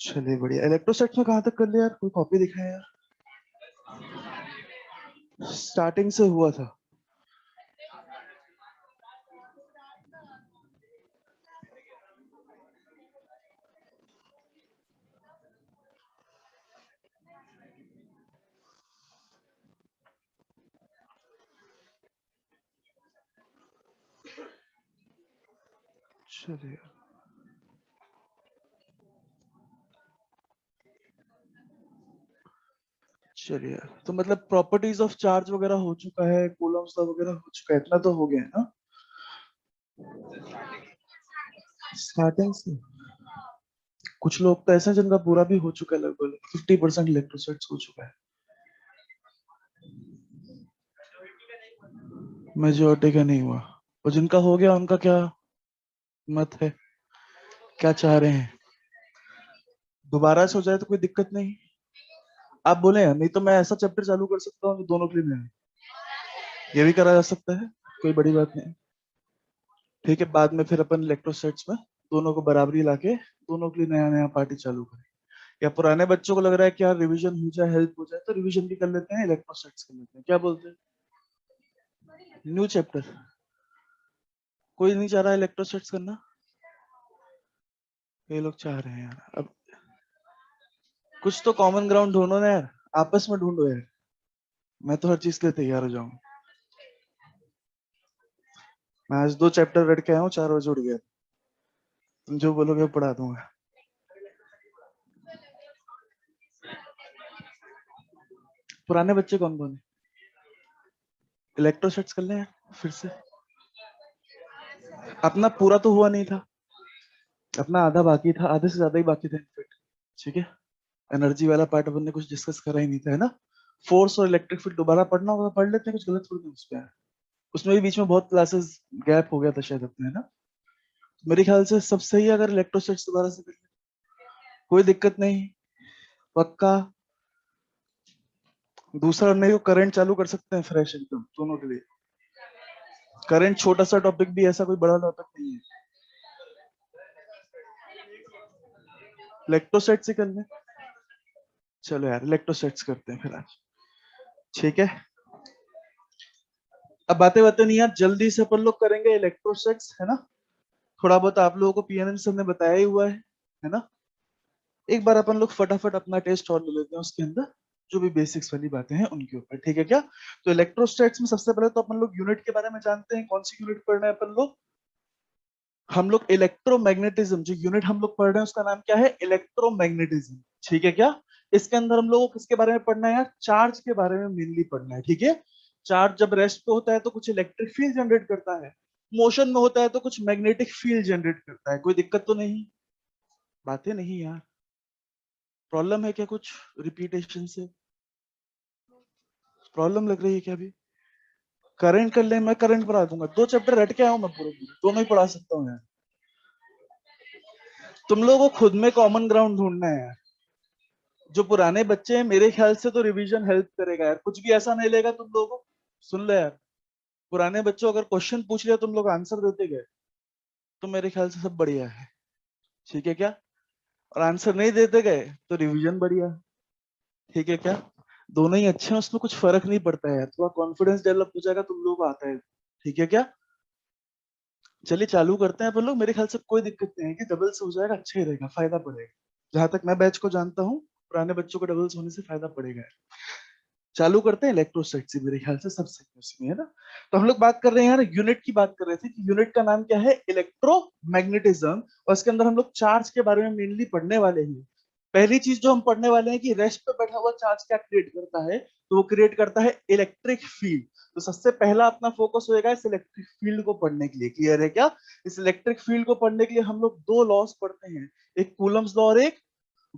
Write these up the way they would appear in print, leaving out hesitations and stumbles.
चलिए बढ़िया। इलेक्ट्रोस्टैटिक्स में कहाँ तक कर लिया यार? कोई कॉपी दिखाया यार? स्टार्टिंग से हुआ था। चलिए चलिए, तो मतलब प्रॉपर्टीज ऑफ चार्ज वगैरह हो चुका है, कूलम्स लॉ वगैरह हो चुका है, इतना तो हो गया है ना स्टार्टिंग से। कुछ लोग तो ऐसे हैं जिनका पूरा भी हो चुका है, लगभग 50% इलेक्ट्रोस्टैटिक्स हो चुका है। मेजोरिटी का नहीं हुआ, और जिनका हो गया उनका क्या मत है, क्या चाह रहे हैं? दोबारा से हो जाए तो कोई दिक्कत नहीं, आप बोले, नहीं तो मैं ऐसा चैप्टर चालू कर सकता हूँ जो दोनों के लिए नया है। ये भी करा जा सकता है, कोई बड़ी बात नहीं। ठीक है, बाद में फिर अपन इलेक्ट्रोस्टैटिक्स में दोनों को बराबरी लाके दोनों के लिए नया नया पार्टी चालू करें। या पुराने बच्चों को लग रहा है कि यार रिवीजन हो जाए, हेल्प हो जाए, तो रिवीजन भी कर लेते हैं, इलेक्ट्रोस्टैटिक्स कर लेते हैं, क्या बोलते हैं? New chapter. कोई नहीं चाह रहा इलेक्ट्रोस्टैटिक्स करना? ये लोग चाह रहे हैं यार। अब कुछ तो कॉमन ग्राउंड ढूंढो ना यार, आपस में ढूंढो यार। मैं तो हर चीज के लिए तैयार हो जाऊंगा। मैं आज 2 चैप्टर रट के आया हूँ, 4 बजे उठ गया। तुम जो बोलोगे वो पढ़ा दूंगा। पुराने बच्चे कौन कौन है? इलेक्ट्रोस्टैटिक्स कर लें यार फिर से। अपना पूरा तो हुआ नहीं था, अपना आधा बाकी था, आधे से ज्यादा ही बाकी था इनफैक्ट। ठीक है, एनर्जी वाला पार्ट अपन ने कुछ डिस्कस करा ही नहीं था, है ना? फोर्स और इलेक्ट्रिक फील्ड दोबारा पढ़ना होगा, पढ़ लेते हैं, कुछ गलत थोड़ी नहीं उस पे है। उसमें भी बीच में बहुत क्लासेस गैप हो गया था शायद अपने, है ना? मेरे ख्याल से सब सही है अगर इलेक्ट्रोस्टैटिक्स दोबारा से कर ले, कोई दिक्कत नहीं, पक्का। दूसरा नहीं तो करंट चालू कर सकते हैं फ्रेश एकदम दोनों के लिए। करंट छोटा सा टॉपिक भी, ऐसा कोई बड़ा टॉपिक नहीं है। इलेक्ट्रोस्टैटिक्स से कर ले। चलो यार इलेक्ट्रोस्टैटिक्स करते हैं फिर आज। ठीक है, अब बातें बातें नहीं यार, जल्दी से अपन लोग करेंगे इलेक्ट्रोस्टैटिक्स, है ना? थोड़ा बहुत आप लोगों को पीएनएम सर ने बताया ही हुआ है ना? एक बार अपन लोग फटाफट अपना टेस्ट और ले लेते हैं उसके अंदर, जो भी बेसिक्स वाली बातें हैं उनके ऊपर, ठीक है क्या? तो इलेक्ट्रोस्टैटिक्स में सबसे पहले तो अपन लोग यूनिट के बारे में जानते हैं। कौन सी यूनिट पढ़ना है अपन लोग? हम लोग इलेक्ट्रोमैग्नेटिज्म, जो यूनिट हम लोग पढ़ रहे हैं उसका नाम क्या है? इलेक्ट्रोमैग्नेटिज्म, ठीक है क्या? इसके अंदर हम लोगों को किसके बारे में पढ़ना है यार? चार्ज के बारे में मेनली पढ़ना है, ठीक है? चार्ज जब रेस्ट पे होता है तो कुछ इलेक्ट्रिक फील्ड जनरेट करता है, मोशन में होता है तो कुछ मैग्नेटिक फील्ड जनरेट करता है। कोई दिक्कत तो नहीं? बातें नहीं यार, प्रॉब्लम है क्या कुछ रिपीटेशन से? प्रॉब्लम लग रही है क्या अभी? करंट कर ले, मैं करंट पढ़ा दूंगा, 2 चैप्टर रट के आया हूं मैं, पूरे दोनों ही पढ़ा सकता हूँ यार। तुम लोगों को खुद में कॉमन ग्राउंड ढूंढना है यार। जो पुराने बच्चे हैं मेरे ख्याल से तो रिवीजन हेल्प करेगा यार, कुछ भी ऐसा नहीं लेगा तुम लोगों को। सुन ले यार, पुराने बच्चों अगर क्वेश्चन पूछ लिया तुम लोग आंसर देते गए तो मेरे ख्याल से सब बढ़िया है, ठीक है क्या? और आंसर नहीं देते गए तो रिवीजन बढ़िया, ठीक है क्या? दोनों ही अच्छे हैं, उसमें कुछ फर्क नहीं पड़ता है, थोड़ा कॉन्फिडेंस डेवलप हो जाएगा, तुम लोगों को आता है, ठीक है क्या? चलिए चालू करते हैं अपन लोग। मेरे ख्याल से कोई दिक्कत नहीं है कि डबल से हो जाएगा, अच्छा ही रहेगा, फायदा पड़ेगा। जहां तक मैं बैच को जानता हूँ, पुराने बच्चों को डबल्स होने से फायदा पड़ेगा। चालू करते हैं इलेक्ट्रोस्टैटिक्स, मेरे ख्याल से सब सही है उसमें, है ना? तो हम लोग बात कर रहे हैं यार, यूनिट की बात कर रहे थे कि यूनिट का नाम क्या है? इलेक्ट्रोमैग्नेटिज्म। और इसके अंदर हम लोग चार्ज के बारे में मेनली पढ़ने वाले हैं। पहली चीज जो हम पढ़ने वाले हैं कि रेस्ट पे बैठा हुआ चार्ज क्या क्रिएट करता है? तो वो क्रिएट करता है इलेक्ट्रिक फील्ड। तो सबसे पहला अपना फोकस होएगा इस इलेक्ट्रिक फील्ड को पढ़ने के लिए, क्लियर है क्या? इस इलेक्ट्रिक फील्ड को पढ़ने के लिए हम लोग 2 लॉस पढ़ते हैं, एक कूलम्स लॉ और एक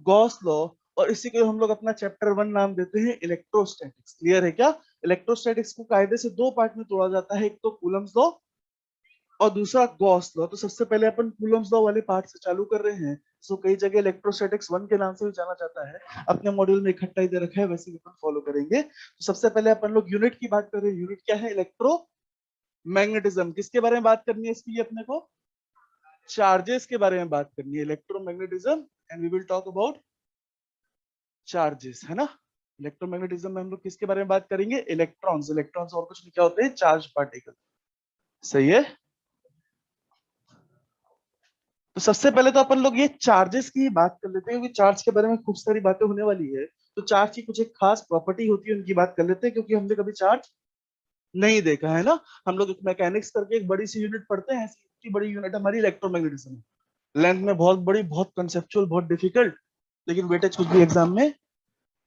गॉस लॉ। और इसी को हम लोग अपना चैप्टर 1 नाम देते हैं इलेक्ट्रोस्टैटिक्स, क्लियर है क्या? इलेक्ट्रोस्टैटिक्स को कायदे से 2 पार्ट में तोड़ा जाता है, एक तो कूलम्स लॉ और दूसरा गॉस लॉ। तो सबसे पहले अपन कूलम्स लॉ वाले पार्ट से चालू कर रहे हैं। सो कई जगह इलेक्ट्रोस्टैटिक्स 1 के नाम से भी जाना जाता है, अपने मॉड्यूल में इकट्ठा ही दे रखा है, वैसे ही अपन फॉलो करेंगे। तो सबसे पहले अपन लोग यूनिट की बात कर रहे हैं। यूनिट क्या है? Electro magnetism. किसके बारे में बात करनी है इसकी अपने को? चार्जेस के बारे में बात करनी है, electromagnetism, and we will talk about charges, है ना। इलेक्ट्रोमैग्नेटिज्म में हम लोग किसके बारे में बात करेंगे, इलेक्ट्रॉन्स। इलेक्ट्रॉन्स और कुछ नहीं, क्या होते हैं, चार्ज पार्टिकल। सही है। तो सबसे पहले तो अपन लोग ये चार्जेस की बात कर लेते हैं, क्योंकि चार्ज के बारे में खूब सारी बातें होने वाली है। तो चार्ज की कुछ एक खास प्रॉपर्टी होती है, उनकी बात कर लेते हैं, क्योंकि हमने कभी चार्ज नहीं देखा है ना। हम लोग मैकेनिक्स करके एक बड़ी सी यूनिट पढ़ते हैं, ऐसी इतनी बड़ी यूनिट हमारी इलेक्ट्रोमैग्नेटिज्म, लेंथ में बहुत बड़ी, बहुत कंसेप्चुअल, बहुत डिफिकल्ट, लेकिन वेटेज कुछ भी एग्जाम में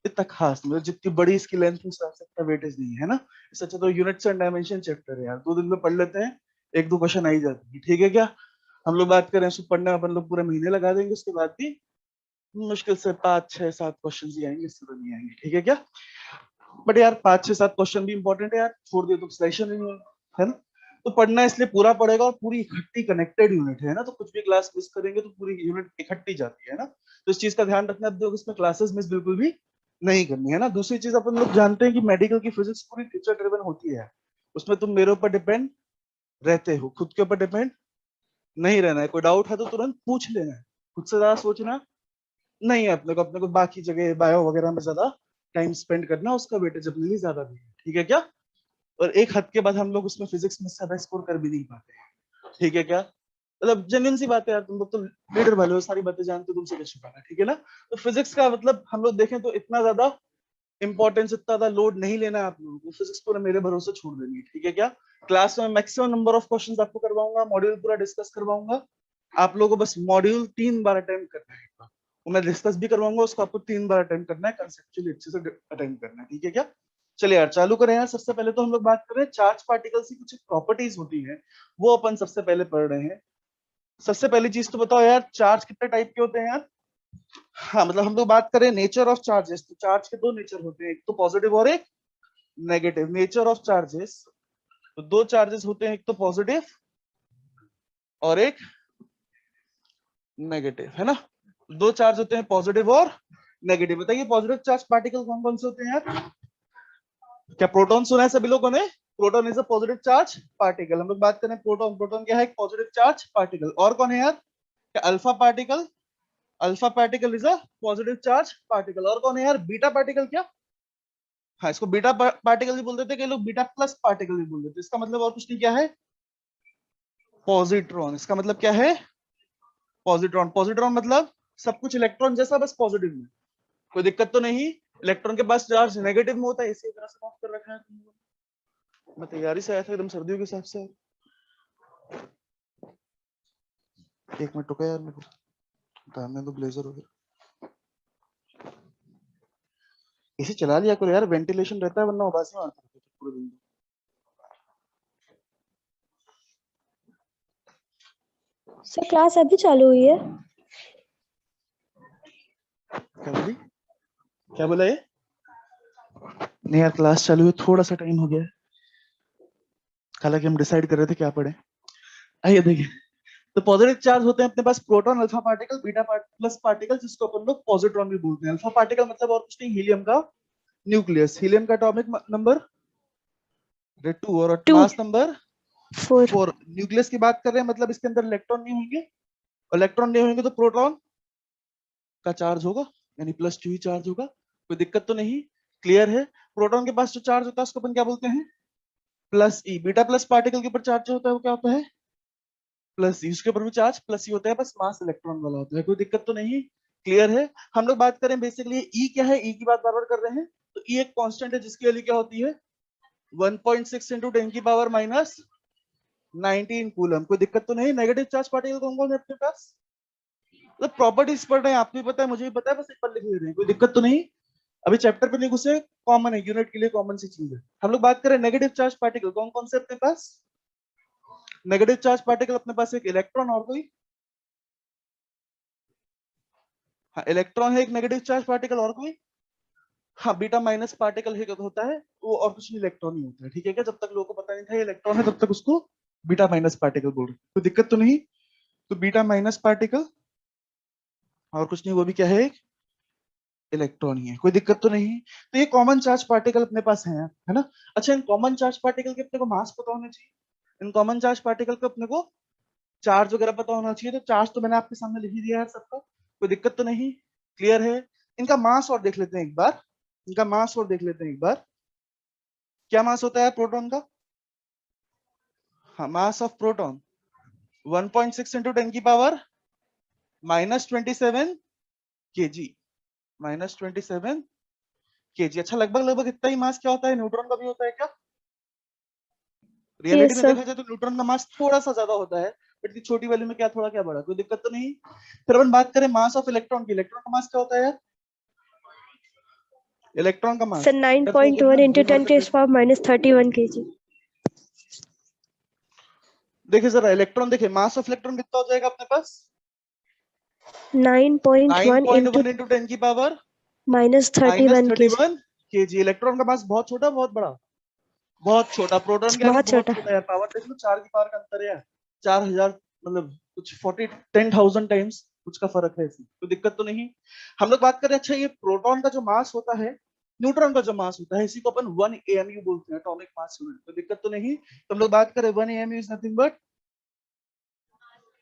इतना खास, मतलब जितनी बड़ी इसकी लेंथ उस हिसाब से इतना वेटेज नहीं है ना। इससे अच्छा तो यूनिट्स एंड डायमेंशन चैप्टर है यार, 2 दिन में पढ़ लेते हैं, 1-2 क्वेश्चन आ ही जाती है, ठीक है क्या। हम लोग बात करें उसको पढ़ने में अपन लोग पूरे महीने लगा देंगे, उसके बाद भी मुश्किल से 5-6-7 क्वेश्चन ही आएंगे, इससे तो नहीं आएंगे, ठीक है क्या। बट यार 5-6-7 क्वेश्चन भी इंपॉर्टेंट है यार, छोड़ दिए तो सेशन ही नहीं है ना। तो पढ़ना इसलिए पूरा पड़ेगा, और पूरी इकट्ठी कनेक्टेड यूनिट है ना, तो कुछ भी क्लास मिस करेंगे तो पूरी यूनिट इकट्ठी जाती है ना। तो इस चीज का ध्यान रखना, अब इसमें क्लासेस मिस बिल्कुल भी नहीं करनी है ना। दूसरी चीज, अपन लोग जानते हैं कि मेडिकल की फिजिक्स पूरी टीचर ड्रिवन होती है, उसमें तुम मेरे ऊपर डिपेंड रहते हो, खुद के ऊपर डिपेंड नहीं रहना है। कोई डाउट है तो तुरंत पूछ लेना है, खुद से ज्यादा सोचना नहीं है अपने को बाकी जगह बायो वगैरह में ज्यादा टाइम स्पेंड करना, उसका वेटेज अपने लिए ज्यादा भी है, ठीक है क्या। और एक हद के बाद हम लोग उसमें फिजिक्स में ज्यादा स्कोर कर भी नहीं पाते हैं, ठीक है क्या। मतलब जेन्युइन सी बात है यार, तुम लोग तो लीडर वाले हो, सारी बातें जानते हो, तुमसे क्या छुपाना, ठीक है ना। तो फिजिक्स का मतलब हम लोग देखें तो इतना ज्यादा इंपॉर्टेंस, इतना ज्यादा लोड नहीं लेना है आप लोगों को, फिजिक्स पूरा मेरे भरोसे छोड़ देनी है, ठीक है क्या। क्लास में मैक्सिमम नंबर ऑफ क्वेश्चंस आपको करवाऊंगा, मॉड्यूल पूरा डिस्कस करवाऊंगा, आप लोगों को बस मॉड्यूल 3 बार अटेम्प्ट करना है, वो मैं डिस्कस भी करवाऊंगा, उसको आपको 3 बार अटेम्प्ट करना है, कंसेप्चुअली अच्छे से अटेम्प्ट करना है, ठीक है क्या। चलिए यार चालू करें यार। सबसे पहले तो हम लोग बात कर रहे हैं चार्ज पार्टिकल्स की कुछ प्रॉपर्टीज होती हैं, वो अपन सबसे पहले पढ़ रहे हैं। सबसे पहली चीज तो बताओ यार, चार्ज कितने टाइप के होते हैं यार। हाँ मतलब हम लोग बात करें नेचर ऑफ चार्जेस, तो चार्ज के 2 नेचर होते हैं, एक तो पॉजिटिव और एक नेगेटिव। नेचर ऑफ चार्जेस, तो 2 चार्जेस होते हैं, एक तो पॉजिटिव और एक नेगेटिव, है ना। 2 चार्ज होते हैं, पॉजिटिव और नेगेटिव। बताइए पॉजिटिव चार्ज पार्टिकल कौन कौन से होते हैं यार। क्या प्रोटॉन सुना है सभी लोगों ने। Proton is a positive charge particle. हम लोग बात करें प्रोटॉन, प्रोटॉन क्या है, एक पॉजिटिव चार्ज पार्टिकल। और कौन है यार, क्या alpha particle, alpha particle is a positive charge particle. और कौन है यार, बीटा पार्टिकल। क्या, हाँ इसको बीटा पार्टिकल भी बोल देते हैं, कई लोग बीटा प्लस पार्टिकल भी बोल देते हैं। इसका मतलब और कुछ नहीं, क्या है, पॉजिट्रॉन। इसका मतलब क्या है, पॉजिट्रॉन। पॉजिट्रॉन मतलब सब कुछ इलेक्ट्रॉन जैसा, बस पॉजिटिव में, कोई दिक्कत तो नहीं। इलेक्ट्रॉन के पास चार्ज नेगेटिव में होता है, इसी तरह से नोट कर रखा है तुम लोगों ने। मैं तैयारी से आया था एकदम सर्दियों के हिसाब से। एक मिनट रुको यार, मेरे को उतारने दो ब्लेजर वगैरह। इसे चला लिया करो यार, वेंटिलेशन रहता है, वरना उबासी में आता है पूरे दिन। सर क्लास अभी चालू हुई है। क्या बोली, क्या बोला ये। नहीं यार क्लास चालू हुई, थोड़ा सा टाइम हो गया है, हालांकि हम डिसाइड कर रहे थे क्या पढ़े। आइए देखिए, तो पॉजिटिव चार्ज होते हैं अपने पास proton, alpha particle, beta plus particle, जिसको अपन लोग पॉजिट्रॉन भी बोलते हैं। अल्फा पार्टिकल मतलब और कुछ नहीं, हीलियम का न्यूक्लियस, हीलियम का एटॉमिक नंबर 2 और 2 मास नंबर 4 4। न्यूक्लियस की बात कर रहे हैं, मतलब इसके अंदर इलेक्ट्रॉन नहीं होंगे, इलेक्ट्रॉन नहीं होंगे तो प्रोटॉन का चार्ज होगा, यानी +2 ही चार्ज होगा। कोई दिक्कत तो नहीं, क्लियर है। प्रोटॉन के पास जो चार्ज होता है उसको अपन क्या बोलते हैं, +E। बीटा प्लस पार्टिकल के ऊपर चार्ज जो होता है वो क्या होता है, +E। उसके ऊपर भी चार्ज +E होता है, बस मास इलेक्ट्रॉन वाला होता है। कोई दिक्कत तो नहीं, क्लियर है। हम लोग बात करें बेसिकली ई क्या है, ई की बात बार बार कर रहे हैं, तो ई एक कांस्टेंट है जिसकी वैल्यू क्या होती है 1.6 × 10⁻19 कूलम। कोई दिक्कत तो नहीं। नेगेटिव चार्ज पार्टिकल कौन कौन है अपने पास, मतलब प्रॉपर्टीज पढ़ रहे हैं, आपको भी पता है मुझे भी पता है, बस एक बार लिख ले रहे हैं, कोई दिक्कत तो नहीं। अभी चैप्टर पे नहीं घुसे, कॉमन है, यूनिट के लिए कॉमन सी चीज है। हम लोग बात करें नेगेटिव चार्ज पार्टिकल कौन कौन से अपने पास। नेगेटिव चार्ज पार्टिकल अपने पास एक इलेक्ट्रॉन और कोई, हाँ इलेक्ट्रॉन है एक नेगेटिव चार्ज पार्टिकल, और कोई, हाँ बीटा माइनस पार्टिकल है होता है वो, और कुछ नहीं, इलेक्ट्रॉन ही होता है, ठीक है क्या। जब तक लोगों को पता नहीं था ये इलेक्ट्रॉन है, तब तक उसको बीटा माइनस पार्टिकल बोल रहे, कोई दिक्कत तो नहीं। तो बीटा माइनस पार्टिकल और कुछ नहीं, वो भी क्या है, एक इलेक्ट्रॉन ही है, कोई दिक्कत तो नहीं। तो ये कॉमन चार्ज पार्टिकल अपने पास है ना। अच्छा, इन कॉमन चार्ज पार्टिकल के अपने को मास पता होना चाहिए। इन कॉमन चार्ज पार्टिकल को अपने को चार्ज वगैरह पता होना चाहिए, तो चार्ज तो मैंने आपके सामने लिख ही दिया है सबका, कोई दिक्कत तो नहीं, क्लियर है। इनका मास और देख लेते हैं एक बार, इनका मास और देख लेते हैं एक बार। क्या मास होता है प्रोटॉन का? हाँ, मास ऑफ प्रोटॉन 1.6 इंटू 10 की पावर -27 kg, -27 kg। अच्छा, लगभग लगभग इतना ही मास क्या होता है न्यूट्रॉन का भी होता है क्या? रियलिटी यस में सर। देखा जाए तो न्यूट्रॉन का मास थोड़ा सा ज्यादा होता है, बट की छोटी वैल्यू में क्या थोड़ा क्या बड़ा, कोई दिक्कत तो नहीं। फिर अपन बात करें मास ऑफ इलेक्ट्रॉन की, इलेक्ट्रॉन का मास क्या होता है यार? इलेक्ट्रॉन का मास सर 9.1 into 10⁻³ kg। देखिए जरा इलेक्ट्रॉन, देखिए मास ऑफ इलेक्ट्रॉन कितना हो जाएगा अपने पास? 9.1 into 9.1 इंटू 10 की पावर -31 kg। -31 kg। इलेक्ट्रॉन का मास बहुत छोटा, बहुत बड़ा? बहुत छोटा। प्रोटॉन का भी बहुत बहुत छोटा। छोटा यार, पावर देख लो, 4 की पावर का अंतर है यार, 4000, मतलब कुछ 10,000 टाइम्स कुछ का फर्क है इसमें, तो दिक्कत तो नहीं। हम लोग बात करें, अच्छा ये प्रोटॉन का जो मास होता है, न्यूट्रॉन का जो मास होता है, इसी को अपन 1 AMU बोलते हैं, एटॉमिक मास यूनिट, तो दिक्कत तो नहीं। तो हम लोग बात करें 1 AMU इज नथिंग बट,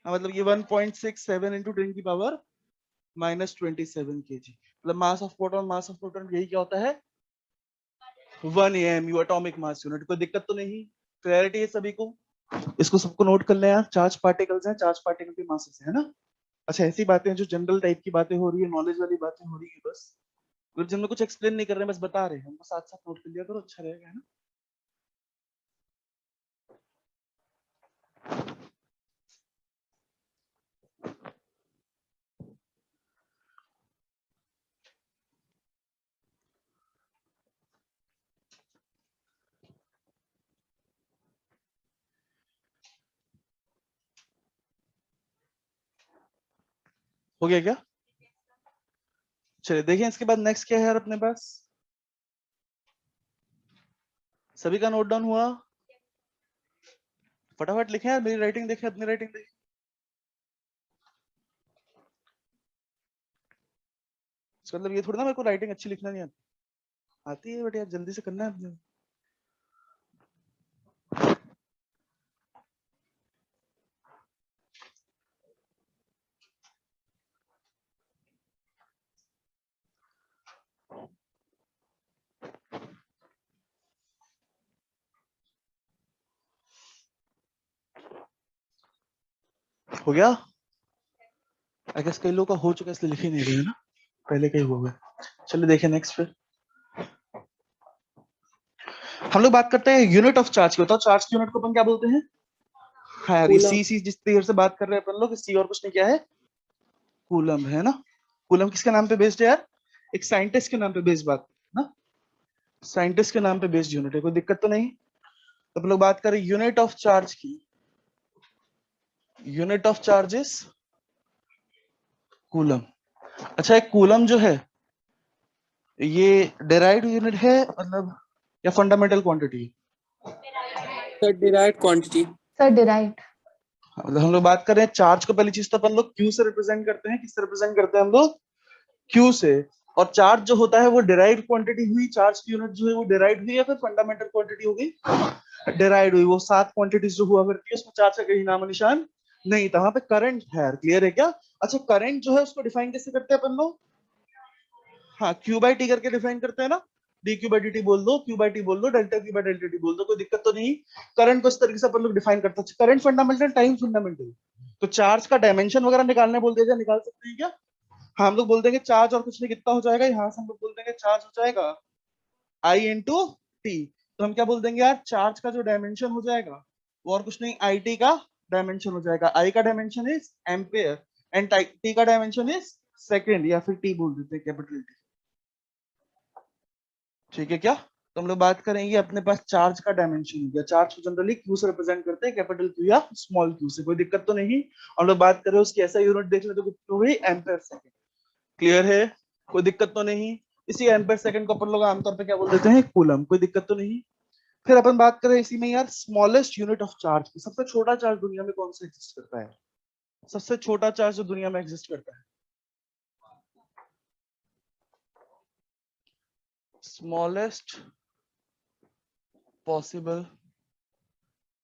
मतलब ये 1.67 इंटू 10 की पावर -27 kg, मतलब mass of proton, mass of proton यही क्या होता है? 1 AMU, एटॉमिक मास यूनिट। कोई दिक्कत तो नहीं, क्लैरिटी है सभी को? इसको सबको नोट कर ले यार, चार्ज पार्टिकल्स हैं, चार्ज पार्टिकल की मासेस है ना। अच्छा, ऐसी बातें हैं जो जनरल टाइप की बातें हो रही है, नॉलेज वाली बातें हो रही है, बस जिनमें कुछ एक्सप्लेन नहीं कर रहे हैं, बस बता रहे हैं, हमको साथ साथ नोट कर लिया करो, अच्छा रहेगा, है ना। हो गया क्या? चलिए देखिए, इसके बाद नेक्स्ट क्या है यार अपने पास, सभी का नोट डाउन हुआ? फटाफट लिखे यार, मेरी राइटिंग देखे, अपनी राइटिंग देखे। इसका मतलब ये थोड़ा ना मेरे को राइटिंग अच्छी लिखना नहीं आती, आती है, बट यार जल्दी से करना है अपने। हो गया? आई गेस कई लोगों का हो चुका है, इसलिए लिख ही नहीं रहे हैं ना, पहले कहीं हो गया। चलिए देखिए नेक्स्ट फिर हम लोग बात करते हैं यूनिट ऑफ चार्ज की। बताओ चार्ज की यूनिट को अपन क्या बोलते हैं? हाँ यार, ये सी जिस देर से बात कर रहे हैं अपन लोग, सी और कुछ नहीं, क्या है? कूलम है ना। कूलम किसके नाम पे बेस्ड है यार? एक साइंटिस्ट के नाम पे बेस्ड बात ना, साइंटिस्ट के नाम पे बेस्ड यूनिट है, कोई दिक्कत तो नहीं। तो अपन लोग बात करें यूनिट ऑफ चार्ज की, यूनिट ऑफ चार्जेस कूलम। अच्छा, एक कूलम जो है ये डेराइव्ड यूनिट है, मतलब या fundamental quantity? Sir derived quantity. Sir derived. मतलब हम लोग बात कर रहे हैं चार्ज को, पहली चीज तो अपन लोग क्यू से रिप्रेजेंट करते हैं, किससे रिप्रेजेंट करते हैं हम लोग? क्यू से। और चार्ज जो होता है वो डिराइव्ड क्वांटिटी हुई, चार्ज की यूनिट जो है वो डिराइव्ड हुई या फिर फंडामेंटल क्वांटिटी हो गई? डिराइव्ड हुई। वो 7 क्वांटिटीज जो हुआ करती है उसमें चार्ज का कहीं नामो निशान नहीं था, वहां पे करंट है, क्लियर है क्या? अच्छा, करंट जो है उसको डिफाइन कैसे करते हैं अपन लोग? हाँ, क्यू बाई टी करके डिफाइन करते हैं ना, D Q by D T बोल दो, क्यू बाई टी बोल दो, delta Q by delta T बोल दो, कोई दिक्कत तो नहीं। करंट को इस तरीके से अपन लोग डिफाइन करते हैं, करंट फंडामेंटल, टाइम फंडामेंटल। तो चार्ज का डायमेंशन वगैरह निकालने बोल दिया जाए, निकाल सकते हैं क्या? हाँ, हम लोग बोल देंगे चार्ज और कुछ नहीं, कितना हो जाएगा, यहाँ से हम लोग बोल देंगे चार्ज हो जाएगा आई इंटू टी। तो हम क्या बोल देंगे यार, चार्ज का जो डायमेंशन हो जाएगा वो और कुछ नहीं, आई टी का डायमेंशन हो जाएगा। आई का dimension is ampere and T का डायमेंशन इज सेकेंड, या फिर टी बोल देते हैं, कैपिटल टी। ठीक है क्या? तो हम लोग बात करेंगे अपने पास चार्ज का डायमेंशन हो गया। चार्ज को जनरली क्यू से रिप्रेजेंट करते हैं, कैपिटल क्यू या स्मॉल क्यू से, कोई दिक्कत तो नहीं। हम लोग बात करें उसकी ऐसा यूनिट देख ले तो कितनी हो गई, एम्पेयर सेकेंड, क्लियर है? कोई दिक्कत तो नहीं। इसी एम्पेयर सेकंड को अपन लोग आमतौर पे क्या बोल देते हैं, कूलम, कोई दिक्कत तो नहीं। फिर अपन बात करें इसी में यार स्मॉलेस्ट यूनिट ऑफ चार्ज की, सबसे छोटा चार्ज दुनिया में कौन सा एग्जिस्ट करता है? सबसे छोटा चार्ज जो दुनिया में एग्जिस्ट करता है, smallest possible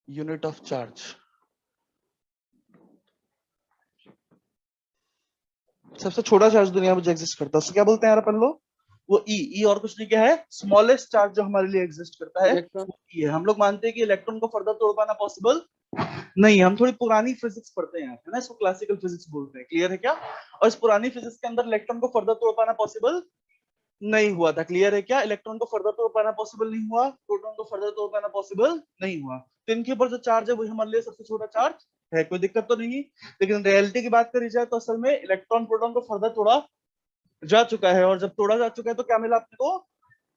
unit of charge. सबसे छोटा चार्ज दुनिया में जो एग्जिस्ट करता है उसको क्या बोलते हैं यार अपन लोग? वो ई और कुछ नहीं, क्या है? स्मॉलेस्ट चार्ज जो हमारे लिए एग्जिस्ट करता है इलेक्ट्रॉन। वो ई है। हम लोग मानते हैं कि इलेक्ट्रॉन को फर्दर तोड़ पाना पॉसिबल नहीं है। हम थोड़ी पुरानी फिजिक्स पढ़ते हैं है ना, इसको क्लासिकल फिजिक्स बोलते हैं। क्लियर है क्या? और इस पुरानी फिजिक्स के अंदर इलेक्ट्रॉन को फर्दर तोड़ पाना पॉसिबल नहीं हुआ था। क्लियर है क्या? इलेक्ट्रॉन को फर्दर तोड़ पाना पॉसिबल नहीं हुआ, प्रोटॉन को फर्दर तोड़ पाना पॉसिबल नहीं हुआ। तो इनके ऊपर जो चार्ज है वही हमारे लिए सबसे छोटा चार्ज है, कोई दिक्कत तो नहीं। लेकिन रियलिटी की बात करी जाए तो असल में इलेक्ट्रॉन प्रोटॉन को फर्दर तोड़ा जा चुका है, और जब तोड़ा जा चुका है तो क्या मिला अपने को?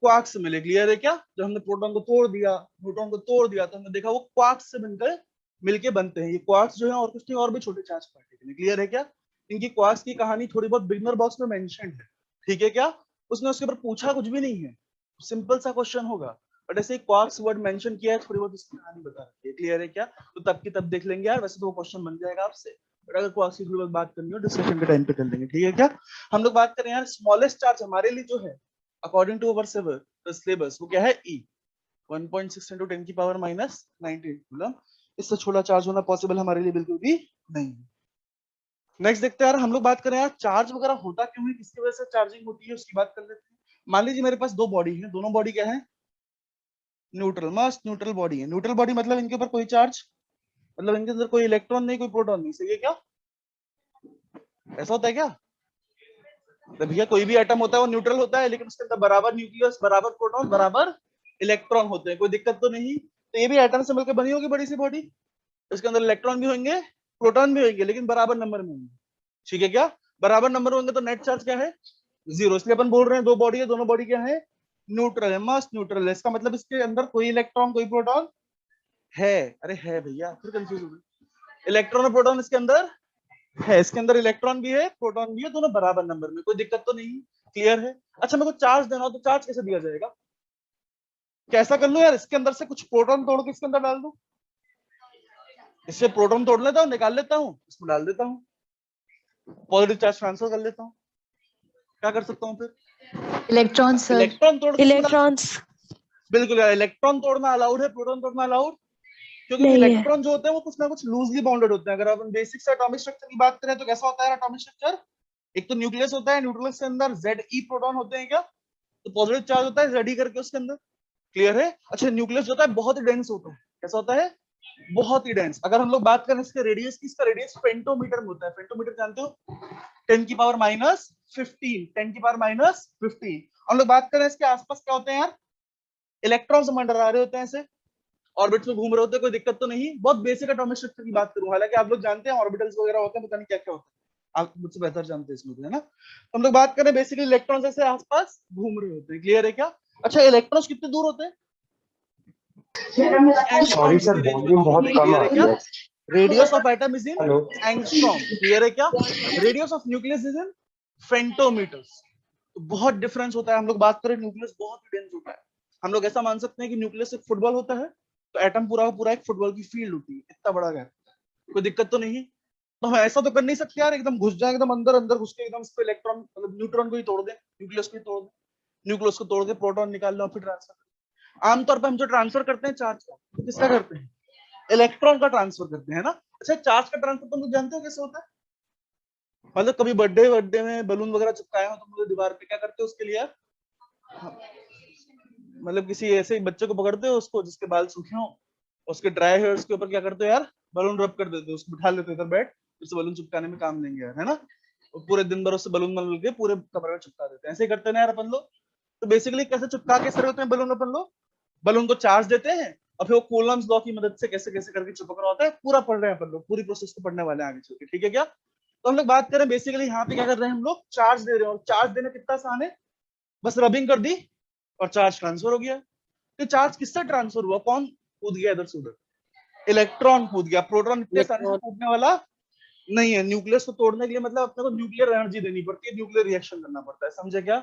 क्वार्क्स मिले। क्लियर है क्या? जब हमने प्रोटॉन को तोड़ दिया, न्यूट्रॉन को तोड़ दिया, तो हमने देखा वो क्वार्क्स से बनकर मिलके बनते हैं। ये क्वार्क्स जो है और कुछ नहीं, और भी छोटे चार्ज पार्टिकल। क्लियर है क्या? इनकी क्वार्क्स की कहानी थोड़ी बहुत बिगनर बॉक्स में मेंशन है, ठीक है क्या? उसने उसके ऊपर पूछा कुछ भी नहीं है, सिंपल सा क्वेश्चन होगा, बट ऐसे क्वार्क्स वर्ड मेंशन किया है, थोड़ी बहुत इसकी कहानी बता रखी है। क्लियर है क्या? तो तब की तब देख लेंगे यार, वैसे तो वो क्वेश्चन बन जाएगा आपसे, बट अगर क्वार्क्स की थोड़ी बहुत बात करनी हो डिस्कशन के टाइम पे कर लेंगे, ठीक है क्या? हम लोग बात करें यार स्मॉलेस्ट चार्ज हमारे लिए जो है अकॉर्डिंग टू अवर सिलेबस, वो क्या है? ई 1.6 into 10 की पावर -19 कूलम। इससे छोटा चार्ज होना पॉसिबल हमारे लिए बिल्कुल भी नहीं है। नेक्स्ट देखते हैं यार, हम लोग बात करें यार चार्ज वगैरह होता क्यों है, किसकी वजह से चार्जिंग होती है, उसकी बात कर लेते हैं। मान लीजिए मेरे पास दो बॉडी है, दोनों बॉडी क्या है? न्यूट्रल, मस्त न्यूट्रल बॉडी है। न्यूट्रल बॉडी मतलब इनके ऊपर कोई चार्ज, मतलब इनके अंदर कोई इलेक्ट्रॉन नहीं, कोई प्रोटॉन नहीं, सही है क्या? ऐसा होता है क्या? तो भैया कोई भी एटम होता है वो न्यूट्रल होता है, लेकिन उसके अंदर बराबर न्यूक्लियस, बराबर प्रोटॉन, बराबर इलेक्ट्रॉन होते हैं, कोई दिक्कत तो नहीं। तो ये भी एटम से मिलकर बनी होगी बड़ी सी बॉडी, इसके अंदर इलेक्ट्रॉन भी होंगे, प्रोटॉन भी होंगे, लेकिन बराबर नंबर में होंगे, ठीक है क्या? बराबर नंबर होंगे तो नेट चार्ज क्या है? जीरो। इसलिए अपन बोल रहे हैं दो बॉडी है, दोनों बॉडी क्या है? न्यूट्रल है, मस्त न्यूट्रल है। इसका मतलब इसके अंदर कोई इलेक्ट्रॉन कोई प्रोटॉन है। अरे है भैया, फिर कंफ्यूज हो गए। इलेक्ट्रॉन और प्रोटॉन इसके अंदर है, इसके अंदर इलेक्ट्रॉन भी है, प्रोटॉन भी है, दोनों बराबर नंबर में, कोई दिक्कत तो नहीं। क्लियर है? अच्छा, मेरे को चार्ज देना हो तो चार्ज कैसे दिया जाएगा? कैसा कर लूं यार, इसके अंदर से कुछ प्रोटॉन तोड़ के इसके अंदर डाल दूं, इससे प्रोटॉन तोड़ लेता हूँ, निकाल लेता हूँ, इसमें डाल देता हूँ, पॉजिटिव चार्ज ट्रांसफर कर लेता हूँ। क्या कर सकता हूँ फिर? Electron sir. इलेक्ट्रॉन तोड़ के इसमें डाल- इलेक्ट्रॉन्स बिल्कुल यार, इलेक्ट्रॉन तोड़ना अलाउड है, प्रोटॉन तोड़ना अलाउड क्योंकि नहीं है। इलेक्ट्रॉन जो होते हैं वो कुछ ना कुछ लूजली बाउंडेड होते हैं। अगर अपन बेसिक से एटॉमिक स्ट्रक्चर की बात करें तो कैसा होता है एटॉमिक स्ट्रक्चर? एक तो न्यूक्लियस होता है, न्यूक्लियस के अंदर Ze प्रोटॉन होते हैं क्या? तो पॉजिटिव चार्ज होता है Ze करके उसके अंदर। क्लियर है? अच्छा, न्यूक्लियस जो होता है बहुत ही डेंस होता है। कैसा होता है? बहुत ही डेंस। अगर हम लोग बात करें इसके रेडियस की, इसका रेडियस फेंटोमीटर में होता है। फेंटोमीटर जानते हो? 10 की पावर -15, 10 की पावर -15। हम लोग बात करें इसके आसपास क्या होते हैं यार? इलेक्ट्रॉन्स मंडरा रहे होते हैं, ऐसे ऑर्बिट्स में घूम रहे होते हैं, कोई दिक्कत तो नहीं। बहुत बेसिक एटॉमिक स्ट्रक्चर की बात करूं, हालांकि आप लोग जानते हैं ऑर्बिटल्स वगैरह होते हैं, पता नहीं क्या क्या होता है, आप मुझसे बेहतर जानते हैं इसमें, है ना? तो हम लोग बात करें बेसिकली इलेक्ट्रॉन्स ऐसे आसपास घूम रहे होते हैं। क्लियर है क्या? अच्छा, इलेक्ट्रॉन्स कितने दूर होते हैं? सॉरी सर, वॉल्यूम बहुत कम आ रही है। Radius of atom is in हेलो। एंगस्ट्रॉम। क्लियर है क्या? Radius of nucleus is in femtometres. तो बहुत डिफरेंस होता है। हम लोग बात करें न्यूक्लियस बहुत ही डेंस होता है। हम लोग ऐसा मान सकते हैं कि न्यूक्लियस एक फुटबॉल होता है, तो एटम पूरा का पूरा एक फुटबॉल की फील्ड होती है, इतना बड़ा गैप, कोई दिक्कत तो नहीं। तो हम ऐसा तो कर नहीं सकते यार एकदम घुस जाए, एकदम अंदर अंदर घुस के एकदम इस पे इलेक्ट्रॉन मतलब न्यूट्रॉन को ही तोड़ दे, न्यूक्लियस को ही तोड़ दे, न्यूक्लियस को तोड़ के प्रोटॉन निकाल लो और फिर ट्रांसफर। आमतौर पर हम जो ट्रांसफर करते हैं चार्ज का, तो किसका करते हैं? इलेक्ट्रॉन का ट्रांसफर करते हैं ना। अच्छा, चार्ज का ट्रांसफर तुम लोग जानते हो कैसे होता है? मतलब कभी बर्थडे में बलून वगैरह चिपकाए हो तुम लोग दीवार पे, क्या करते हो उसके लिए? मतलब किसी ऐसे बच्चे को पकड़ते हो उसको जिसके बाल सूखे हो, उसके ड्राई हेयर्स के ऊपर क्या करते हो यार? बलून रब कर देते हो, उसको बिठा लेते हो इधर बैठ, उससे बलून चिपकाने में काम लेंगे यार, है ना? और पूरे दिन भर उससे बलून बन के पूरे कमरे में चिपका देते हैं, ऐसे ही करते हैं ना यार अपन लोग। तो बेसिकली कैसे चिपका के सर होते हैं बलून? अपन लोग बलून को चार्ज देते हैं और फिर वो कूलम्स लॉ की मदद से कैसे कैसे करके चिपक रहा होता है, पूरा पढ़ रहे हैं अपन लोग, पूरी प्रोसेस को पढ़ने वाले हैं आगे चल के, ठीक है क्या? तो हम लोग बात करें बेसिकली यहाँ पे क्या कर रहे हैं, हम लोग चार्ज दे रहे हैं, और चार्ज देना कितना आसान है, बस रबिंग कर दी और चार्ज ट्रांसफर हो गया। तो चार्ज किससे ट्रांसफर हुआ? कौन कूद गया इधर से उधर? इलेक्ट्रॉन कूद गया। प्रोटॉन इतने आसानी से कूदने वाला नहीं है। न्यूक्लियस को तोड़ने के लिए मतलब अपने को न्यूक्लियर एनर्जी देनी पड़ती है, न्यूक्लियर रिएक्शन करना पड़ता है, समझे क्या?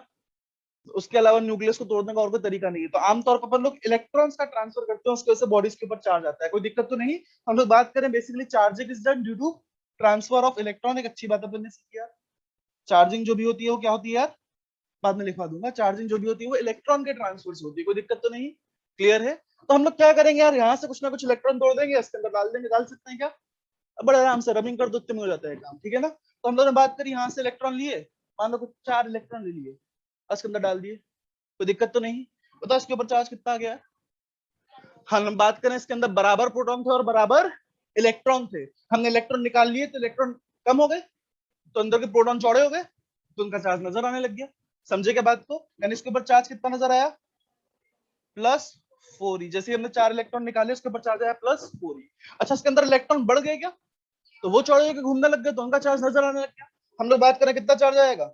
उसके अलावा न्यूक्लियस को तोड़ने का और कोई तरीका नहीं है। तो आमतौर पर अपन लोग इलेक्ट्रॉन्स का ट्रांसफर करते हैं, उसकी वजह से बॉडीज के ऊपर चार्ज आता है, कोई दिक्कत तो नहीं। हम लोग बात करें basically charging is done due to transfer of electron. एक अच्छी बात अपन ने सीखी यार, चार्जिंग जो भी होती है वो क्या होती है यार? बाद में लिखवा दूंगा। चार्जिंग जो भी होती है वो इलेक्ट्रॉन के ट्रांसफर से होती है, कोई दिक्कत तो नहीं। क्लियर है? तो हम लोग क्या करेंगे यार, यहाँ से कुछ ना कुछ इलेक्ट्रॉन तोड़ देंगे, इसके अंदर डाल देंगे, डाल सकते हैं क्या? अब बड़े आराम से रबिंग कर दो, उतने में हो जाता है काम, ठीक है ना। तो हम लोगों ने बात करी, यहाँ से इलेक्ट्रॉन लिए, मान लो कुछ 4 इलेक्ट्रॉन ले लिए, उसके अंदर डाल दिए, कोई दिक्कत तो नहीं। बताओ इसके ऊपर चार्ज कितना आ गया। हम बात करें इसके अंदर बराबर प्रोटॉन थे और बराबर इलेक्ट्रॉन थे, हमने इलेक्ट्रॉन निकाल लिए तो इलेक्ट्रॉन कम हो गए, तो अंदर के प्रोटॉन चौड़े हो गए, तो उनका चार्ज नजर आने लग गया। समझे क्या बात को, यानी इसके ऊपर चार्ज कितना नजर आया, +4e। जैसे ही हमने 4 इलेक्ट्रॉन निकाले उसके ऊपर चार्ज आया +4e। अच्छा, इसके अंदर इलेक्ट्रॉन बढ़ गए क्या, तो वो चौड़े होकर घूमने लग गए, तो उनका चार्ज नजर आने लग गया। हम लोग बात करें कितना चार्ज आएगा,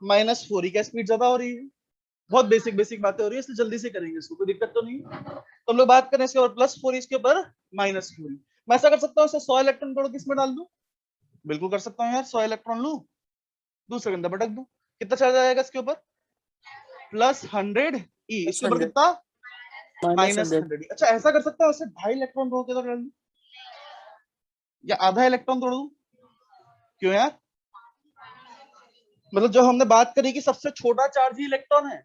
-4e। क्या स्पीड ज्यादा हो रही है, बहुत बेसिक बेसिक बातें हो रही है, इसलिए जल्दी से करेंगे इसको, कोई दिक्कत तो नहीं। तो हम लोग बात करें इसके ऊपर +4e, इसके ऊपर -4e। मैं ऐसा कर सकता हूँ, 100 इलेक्ट्रॉन तोड़ के इसमें डाल दूं, बिल्कुल कर सकता हूँ यार। 100 इलेक्ट्रॉन लूं, दूसरे के अंदर भटक दूं, कितना चार्ज आएगा इसके ऊपर, +100e। इसके ऊपर कितना, -100e। अच्छा, ऐसा कर सकता हूँ, उससे 2.5 इलेक्ट्रॉन तोड़ के तो डाल दूं, या आधा इलेक्ट्रॉन तोड़ दूं, क्यों यार। मतलब जो हमने बात करी कि सबसे छोटा चार्ज ही इलेक्ट्रॉन है,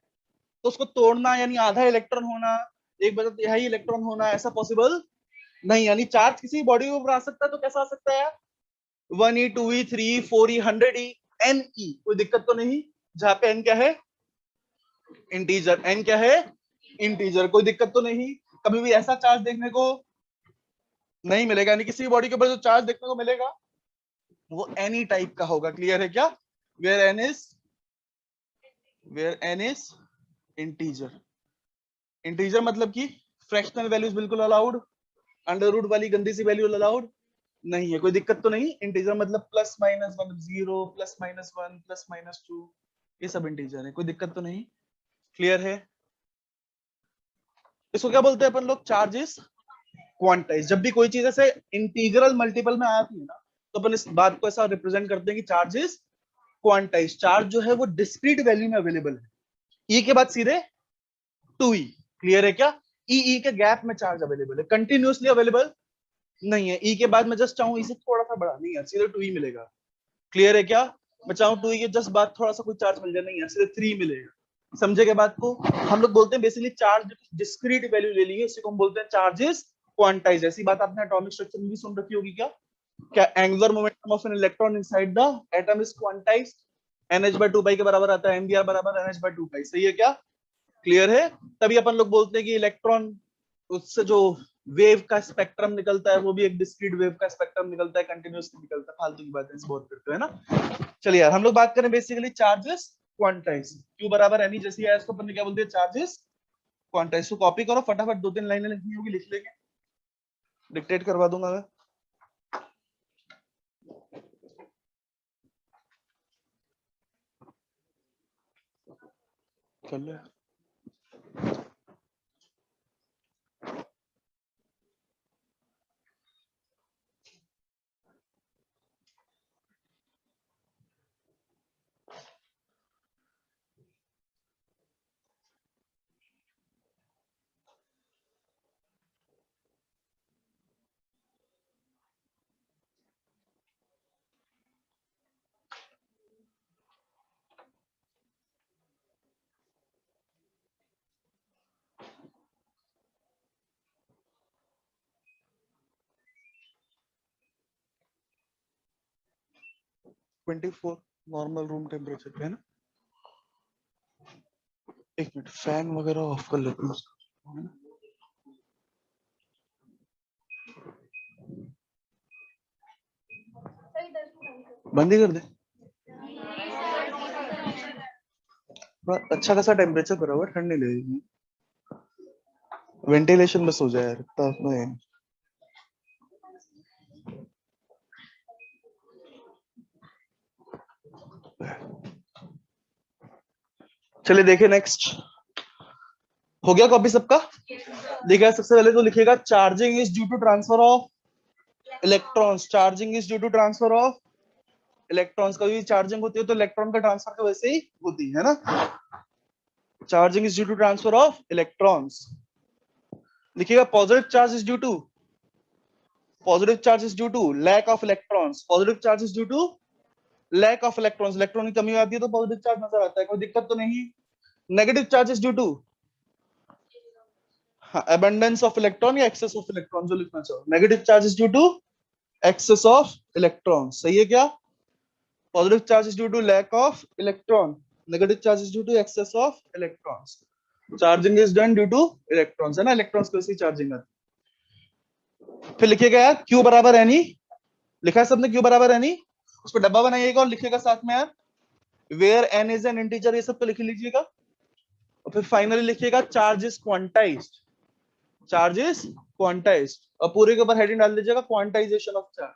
तो उसको तोड़ना यानी आधा इलेक्ट्रॉन होना, 1/3 इलेक्ट्रॉन होना, ऐसा पॉसिबल नहीं। यानी चार्ज किसी बॉडी के ऊपर आ सकता है, तो कैसा आ सकता है यार, 1e 2e 3e 4e 100e ne, कोई दिक्कत तो नहीं। जहां पे n क्या है, इंटीजर, n क्या है, इंटीजर, कोई दिक्कत तो नहीं। कभी भी ऐसा चार्ज देखने को नहीं मिलेगा, यानी किसी बॉडी के ऊपर जो चार्ज देखने को मिलेगा वो एनी टाइप का होगा। क्लियर है क्या, where n is integer. Integer मतलब कि फ्रैक्शनल वैल्यूज बिल्कुल अलाउड, अंडर रूट वाली गंदी सी वैल्यू अलाउड नहीं है, कोई दिक्कत तो नहीं। इंटीजर मतलब +-1 0 +-1 +-2, ये सब इंटीजर है, कोई दिक्कत तो नहीं। क्लियर है। इसको क्या बोलते हैं अपन लोग, चार्जेस क्वांटाइज। जब भी कोई चीज ऐसे इंटीग्रल मल्टीपल में आती है ना, तो अपन इस बात को ऐसा रिप्रेजेंट करते हैं कि चार्जेस क्वांटाइज। चार्ज जो है वो डिस्क्रीट वैल्यू में अवेलेबल है, ई के बाद सीधे 2e। क्लियर है क्या, ई के गैप में चार्ज अवेलेबल है, कंटिन्यूअसली अवेलेबल नहीं है। ई के बाद मैं जस्ट चाहूँ इसे थोड़ा सा बढ़ा, नहीं है, सीधे 2e मिलेगा। क्लियर है क्या, मैं चाहूँ 2e के जस्ट बाद थोड़ा सा कुछ चार्ज मिल जाए, नहीं है, सीधे 3 मिलेगा। समझे क्या बात को। हम लोग बोलते हैं बेसिकली चार्ज डिस्क्रीट वैल्यू ले ली है, इसी को हम बोलते हैं चार्जेस क्वांटाइज। ऐसी बात आपने एटॉमिक स्ट्रक्चर में भी सुन रखी होगी क्या, क्या angular momentum of an electron inside the atom is quantized, nh/2π के बराबर आता है, mvr बराबर nh/2π। सही है क्या, क्लियर है। तभी अपन लोग बोलते हैं कि इलेक्ट्रॉन, उससे जो वेव का स्पेक्ट्रम निकलता है वो भी एक डिस्क्रीट वेव का स्पेक्ट्रम निकलता है, कंटिन्यूअसली निकलता है। फालतू की बातें बहुत करते हैं ना। चलिए यार, हम लोग बात करें बेसिकली चार्जेस क्वांटाइज। Q बराबर एनी जैसी है, इसको अपन क्या बोलते हैं, चार्जेस क्वांटाइज। तो कॉपी करो फटाफट, 2-3 लाइनें लिखनी होगी, लिख लेंगे, डिक्टेट करवा दूंगा मैं। कर लो। 24 नॉर्मल रूम टेम्परेचर पे है ना। एक मिनट, फैन वगैरह ऑफ कर लेते हैं, बंद ही कर दे। अच्छा खासा टेम्परेचर करा हुआ, ठंड नहीं लगेगी, वेंटिलेशन बस हो जाए यार, इतना चलिए देखिए नेक्स्ट, हो गया कॉपी सबका। देखिए सबसे पहले तो लिखेगा charging is due to transfer of electrons. Charging is due to transfer of electrons. कभी भी चार्जिंग होती है तो इलेक्ट्रॉन का ट्रांसफर तो वैसे ही होती है ना। Charging is due to transfer of electrons. लिखिएगा positive charge is due to, positive charge is due to lack of electrons. Positive charge is due to lack of electrons. Electron की कमी आती है तो पॉजिटिव चार्ज नजर आता है, कोई दिक्कत तो नहीं। Negative charge is due to abundance of electron या excess of electron, जो लिखना चाहो। Negative charge is due to excess of electron, सही है क्या? Positive charge is due to lack of electron, negative charge is due to excess of electrons. Charging is done due to electrons, है ना, electrons की वजह से charging आती। फिर लिखिएगा यार Q बराबर एनी, लिखा है सबने Q बराबर एनी, उस पर डब्बा बनाइएगा और लिखिएगा साथ में यार where n is an integer, ये सब तो लिख लीजिएगा। और फिर फाइनली लिखिएगा charge is quantized, charge is quantized, और पूरे के ऊपर हेडिंग डाल दीजिएगा quantization of charge,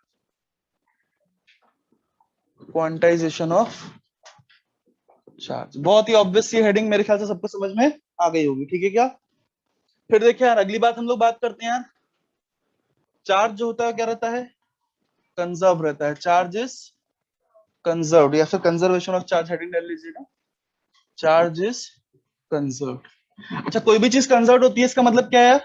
quantization of charge. बहुत ही ऑब्वियस ये हेडिंग मेरे ख्याल से सबको समझ में आ गई होगी, ठीक है क्या? फिर देखिए यार अगली बात हम लोग बात करते हैं यार, चार्ज जो होता है क्या रहता है, कंजर्व रहता है, चार्ज इज कंजर्व्ड, या फिर कंजर्वेशन ऑफ चार्ज हेडिंग डाल लीजिएगा, चार्ज इज कंजर्व्ड। अच्छा, कोई भी चीज कंजर्व होती है इसका मतलब क्या है,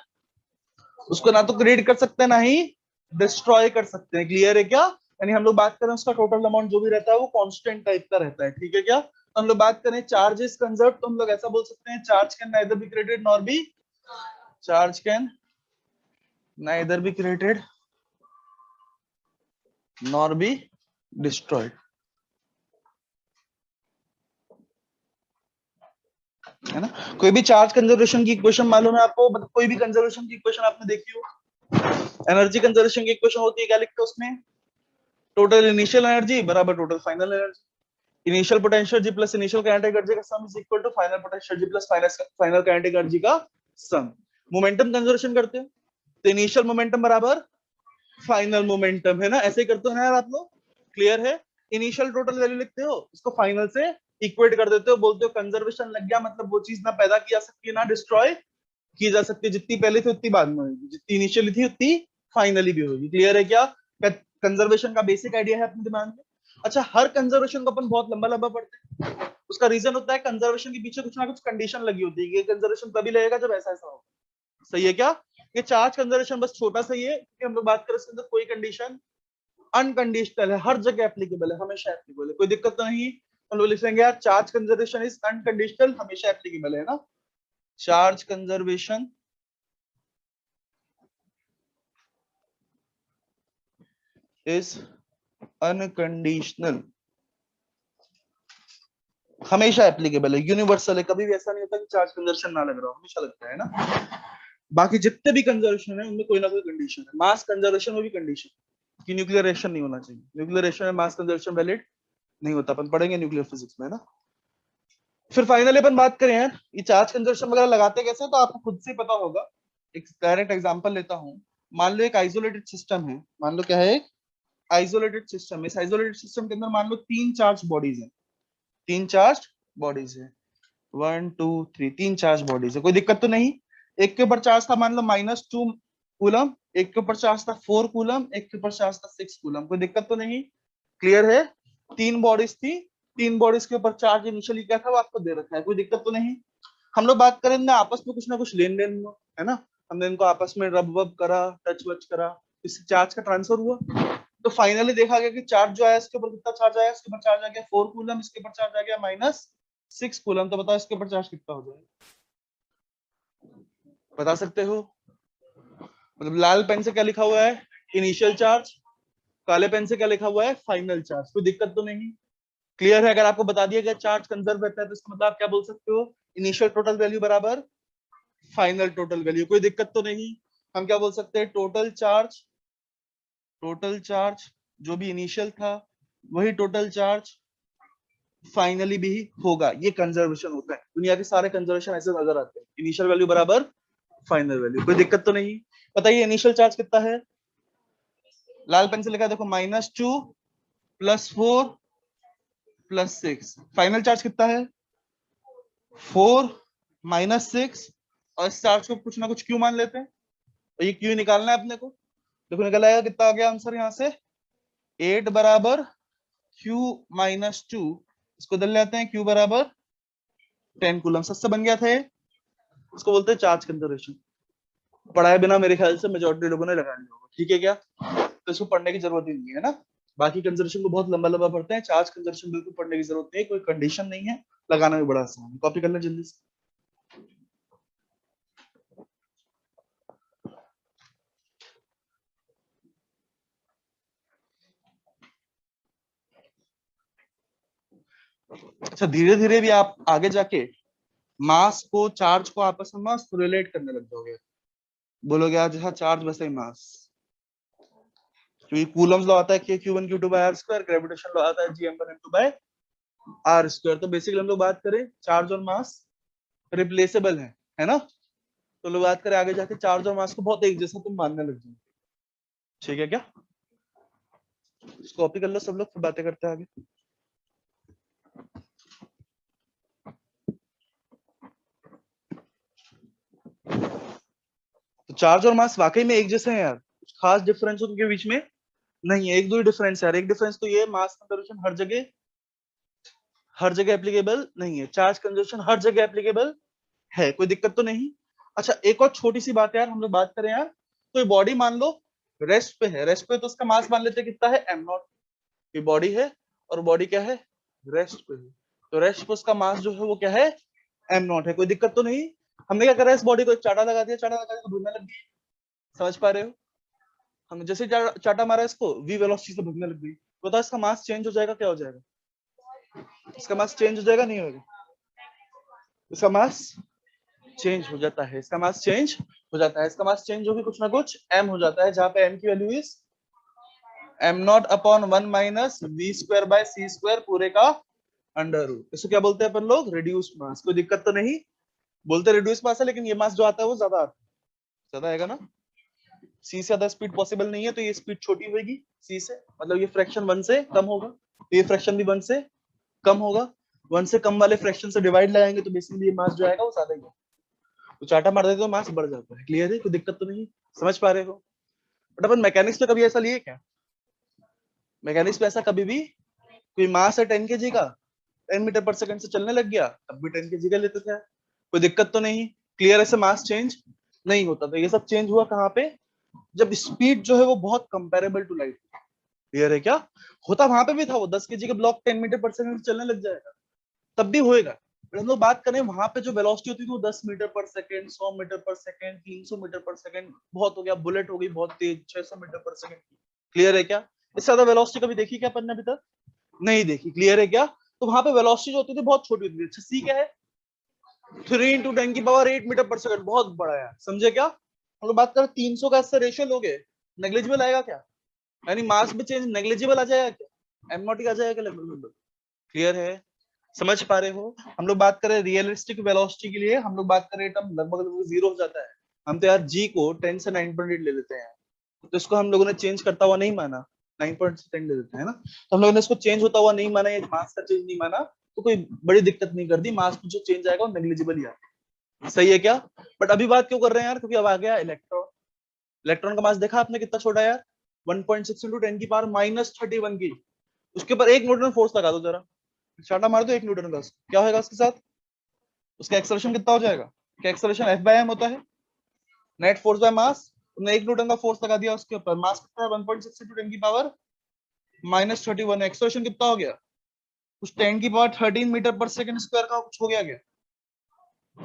उसको ना तो क्रिएट कर सकते हैं ना ही डिस्ट्रॉय कर सकते हैं, क्लियर है क्या? यानी हम लोग बात करें उसका टोटल अमाउंट जो भी रहता है वो कांस्टेंट टाइप का रहता है, ठीक है क्या? तो हम लोग बात करें चार्ज इज कंजर्व, तो हम लोग ऐसा बोल सकते हैं charge can neither be created nor be, charge can neither be created nor be destroyed, है ना? कोई भी चार्ज कंजर्वेशन की इक्वेशन मालूम है आपको, मतलब कोई भी कंजर्वेशन की इक्वेशन आपने देखी हो, एनर्जी कंजर्वेशन की इक्वेशन होती है, क्या लिखते हैं उसमें, टोटल इनिशियल एनर्जी बराबर total final energy, initial potential जी प्लस इनिशियल काइनेटिक एनर्जी का sum is equal to final potential जी प्लस फाइनल काइनेटिक एनर्जी का सम। मोमेंटम कंजर्वेशन करते हैं तो इनिशियल मोमेंटम बराबर फाइनल मोमेंटम, है ना, ऐसे ही करते हो ना यार आप लोग, क्लियर है? इनिशियल टोटल वैल्यू लिखते हो, इसको फाइनल से इक्वेट कर देते हो, बोलते हो कंजर्वेशन लग गया, मतलब वो चीज ना पैदा की जा सकती है ना डिस्ट्रॉय की जा सकती है, जितनी पहले थी उतनी बाद में होगी, जितनी इनिशियली थी उतनी फाइनली भी होगी, क्लियर है क्या? कंजर्वेशन का बेसिक आइडिया है अपने दिमाग में। अच्छा, हर कंजर्वेशन को अपन बहुत लंबा लंबा पढ़ते हैं, उसका रीजन होता है कंजर्वेशन के पीछे कुछ ना कुछ कंडीशन लगी होती है, ये कंजर्वेशन तभी लगेगा जब ऐसा ऐसा हो, सही है क्या? ये चार्ज कंजर्वेशन बस छोटा सा ही है कि हम लोग बात करें इसके अंदर कोई कंडीशन अनकंडीशनल है, हर जगह एप्लीकेबल है, हमेशा एप्लीकेबल है, कोई दिक्कत तो नहीं। हम लोग लिखेंगे यार चार्ज कंजर्वेशन इज अनकंडीशनल, हमेशा एप्लीकेबल है ना, चार्ज कंजर्वेशन इज अनकंडीशनल, हमेशा एप्लीकेबल है, यूनिवर्सल है, कभी भी ऐसा नहीं होता कि चार्ज कंजर्वेशन ना लग रहा हो, हमेशा लगता है ना। बाकी जितने भी कंजर्वेशन है उनमें कोई ना कोई कंडीशन है, मास कंजर्वेशन में भी कंडीशन कि न्यूक्लियर रिएक्शन नहीं होना चाहिए, न्यूक्लियर रिएक्शन में मास कंजर्वेशन वैलिड नहीं होता, अपन पढ़ेंगे न्यूक्लियर फिजिक्स में, है ना। फिर फाइनली अपन बात करें यार ये चार्ज कंजर्वेशन वगैरह लगाते कैसे, तो आपको खुद से पता होगा, एक डायरेक्ट एग्जांपल लेता हूं। मान लो एक आइसोलेटेड सिस्टम है, मान लो क्या है, एक आइसोलेटेड सिस्टम है, इस आइसोलेटेड सिस्टम के अंदर मान लो तीन चार्ज बॉडीज है, तीन चार्ज बॉडीज है, 1 2 3, तीन चार्ज बॉडीज है, कोई दिक्कत तो नहीं। एक के ऊपर चार्ज था मान लो -2 कूलम, एक के ऊपर चार्ज था 4 कूलम, एक के ऊपर चार्ज था 6 कूलम, कोई दिक्कत तो नहीं, क्लियर है? तीन बॉडीज थी, तीन बॉडीज के ऊपर चार्ज इनिशियली क्या था वो आपको दे रखा है, कोई दिक्कत तो नहीं। हम लोग बात करें ना आपस में कुछ ना कुछ लेन देन हुआ, है ना, हमने इनको आपस में रब वब करा, टच वच करा, इससे चार्ज का ट्रांसफर हुआ, तो फाइनली देखा गया कि चार्ज जो आया इसके ऊपर कितना चार्ज आया, इसके ऊपर चार्ज आ गया 4 कूलम, इसके ऊपर चार्ज आ गया -6 कूलम, तो बताओ इसके ऊपर चार्ज कितना हो जाएगा, बता सकते हो? मतलब लाल पेन से क्या लिखा हुआ है, इनिशियल चार्ज, काले पेन से क्या लिखा हुआ है, फाइनल चार्ज, कोई दिक्कत तो नहीं, क्लियर है? अगर आपको बता दिया गया चार्ज कंजर्व रहता है तो इसका मतलब आप क्या बोल सकते हो, इनिशियल टोटल वैल्यू बराबर फाइनल टोटल वैल्यू, कोई दिक्कत तो नहीं। हम क्या बोल सकते हैं, टोटल चार्ज जो भी इनिशियल था वही टोटल चार्ज फाइनली भी होगा, ये कंजर्वेशन होता है, दुनिया के सारे कंजर्वेशन ऐसे नजर आते हैं, इनिशियल वैल्यू बराबर फाइनल वैल्यू, कोई दिक्कत तो नहीं। बताइए इनिशियल चार्ज कितना है, लाल पेन से लिखा है देखो -2 +4 +6, फाइनल चार्ज कितना है 4 -6, और इस चार्ज को कुछ ना कुछ क्यू मान लेते हैं, तो ये क्यू निकालना है अपने को, देखो निकल आएगा कितना आ गया आंसर यहाँ से, 8 बराबर Q -2, इसको दल लेते हैं Q बराबर 10 कूलम, सबसे बन गया था ये, इसको बोलते हैं चार्ज कंजर्वेशन, पढ़ाए बिना मेरे ख्याल से मेजॉरिटी लोगों ने लगा लिया होगा, ठीक है क्या? तो इसको पढ़ने की जरूरत ही नहीं है ना, बाकी कंजर्वेशन को बहुत लंबा लंबा पढ़ते हैं, चार्ज कंजर्वेशन बिल्कुल पढ़ने की जरूरत नहीं है, कोई कंडीशन नहीं है, लगाना भी बड़ा आसान है, कॉपी करना जल्दी से। अच्छा, धीरे धीरे भी आप आगे जाके मास को, चार्ज को आपस में मास रिलेट करने लग जाओगे। बोलोगे आज जैसा चार्ज वैसे ही मास, क्योंकि कूलम्स लॉ आता है k q1 q2 by r square, gravitation law आता है gm1 m2 by r square. तो बेसिकली हम लोग बात करें चार्ज और मास रिप्लेसेबल है ना? तो लोग बात करें आगे जाके चार्ज और मास को बहुत एक जैसा तुम मानने लग जाओगे। ठीक है क्या? कॉपी कर लो सब लोग, फिर बातें करते हैं आगे। तो चार्ज और मास वाकई में एक जैसे हैं यार, कुछ खास डिफरेंस उनके बीच में नहीं है। एक दो ही डिफरेंस है यार। एक डिफरेंस तो ये, मास कंजर्वेशन हर जगह एप्लीकेबल नहीं है, चार्ज कंजर्वेशन हर जगह एप्लीकेबल है, कोई दिक्कत तो नहीं। अच्छा, एक और छोटी सी बात यार, हम लोग बात करें यार, तो ये बॉडी मान लो रेस्ट पे है, रेस्ट पे तो उसका मास मान लेते हैं कितना है, m0। ये बॉडी है और बॉडी क्या है, रेस्ट पे है। तो रेस्ट पे उसका मास जो है वो क्या है, m0 है, कोई दिक्कत तो नहीं। हमने क्या करा है, इस बॉडी को एक चाटा लगा दिया, चाटा लगा दिया तो भगने लग गई। समझ पा रहे हो? हमने जैसे चाटा मारा इसको, v वेलोसिटी से भगने लग गई। तो इसका मास चेंज हो जाएगा, क्या हो जाएगा? इसका मास चेंज हो जाएगा, नहीं होगा? इसका मास चेंज हो जाता है, इसका मास चेंज हो जाता है, इसका मास चेंज होगी कुछ ना कुछ m हो जाता है, जहां पे m की value is m0 upon 1 minus v square by c square पूरे का अंडर रूट। इसको क्या बोलते हैं अपन लोग, रिड्यूस्ड मास। कोई दिक्कत तो नहीं, बोलते रिड्यूस्ड मास है, लेकिन ये मास जो आता है वो ज्यादा आता है, ज्यादा आएगा ना। c से ज्यादा स्पीड पॉसिबल नहीं है, तो ये स्पीड छोटी होगी c से, मतलब ये फ्रैक्शन 1 से कम होगा, तो ये फ्रैक्शन भी 1 से कम होगा। 1 से कम वाले फ्रैक्शन से डिवाइड लगाएंगे तो बेसिकली ये मास जो आएगा वो ज्यादा ही है। तो चाटा मार देते तो मास बढ़ जाता है। क्लियर है? कोई दिक्कत तो नहीं? समझ पा रहे हो? बट अपन मैकेनिक्स में कभी ऐसा लिए क्या? मैकेनिक्स में ऐसा कभी भी कोई मास है 10 kg का, 10 मीटर पर सेकंड से चलने लग गया, तब भी 10 kg का लेते थे। कोई दिक्कत तो नहीं? क्लियर? ऐसे मास चेंज नहीं होता। तो ये सब चेंज हुआ कहाँ पे, जब स्पीड जो है वो बहुत कंपेरेबल टू लाइट। क्लियर है क्या? होता वहां पे भी था, वो 10 kg का ब्लॉक 10 मीटर पर सेकंड से चलने लग जाएगा, तब भी होएगा। हम लोग बात करें वहां पे जो वेलोसिटी होती थी वो 10 मीटर पर सेकंड, 100 मीटर पर सेकंड, 300 मीटर पर सेकंड, बहुत हो गया, बुलेट हो गई बहुत तेज 600 मीटर पर सेकंड। क्लियर है क्या? इससे ज्यादा वेलोसिटी कभी देखी क्या अपन ने अभी तक? नहीं देखी। क्लियर है क्या? तो वहां पे वेलोसिटी जो होती थी बहुत छोटी होती थी। अच्छा, सी क्या है, 3 × 10⁻⁸ मीटर पर सेकंड, बहुत बड़ा है। समझे क्या? हम लोग बात करें 300 का, इससे रेशियो लोगे, नेग्लिजिबल आएगा क्या? यानी मास में चेंज नेग्लिजिबल आ जाएगा क्या? m0 आ जाएगा लगभग। क्लियर है? समझ पा रहे हो? हम लोग बात करें रियलिस्टिक वेलोसिटी के लिए, हम लोग बात करें टर्म लगभग 0 हो जाता है। हम तो यार g को 10 से 9.8 ले लेते हैं, तो इसको हम लोगों ने चेंज करता हुआ नहीं माना, 9.10 ले लेते हैं ना। तो हम लोगों ने इसको चेंज होता हुआ नहीं माना, ये मास का चेंज नहीं माना, तो कोई बड़ी दिक्कत नहीं कर दी। मास में जो चेंज आएगा वो नेग्लिजिबल ही आएगा। सही है क्या? बट अभी बात क्यों कर रहे हैं यार, क्योंकि अब आ गया इलेक्ट्रॉन। इलेक्ट्रॉन का मास देखा आपने कितना छोटा है यार, 1.6 × 10⁻⁻31 की। उसके ऊपर 1 न्यूटन फोर्स लगा दो जरा, चाटा मार दो 1 न्यूटन का, क्या होगा उसके साथ? उसका एक्सेलरेशन कितना हो जाएगा? क्या एक्सेलरेशन F/m होता है, नेट फोर्स बाय मास। तुमने 1 न्यूटन का फोर्स लगा दिया उसके ऊपर, मास कितना है 1.6 × 10⁻⁻31। एक्सेलरेशन कितना हो गया? कुछ 10⁻13 मीटर पर सेकंड स्क्वायर का कुछ हो गया क्या?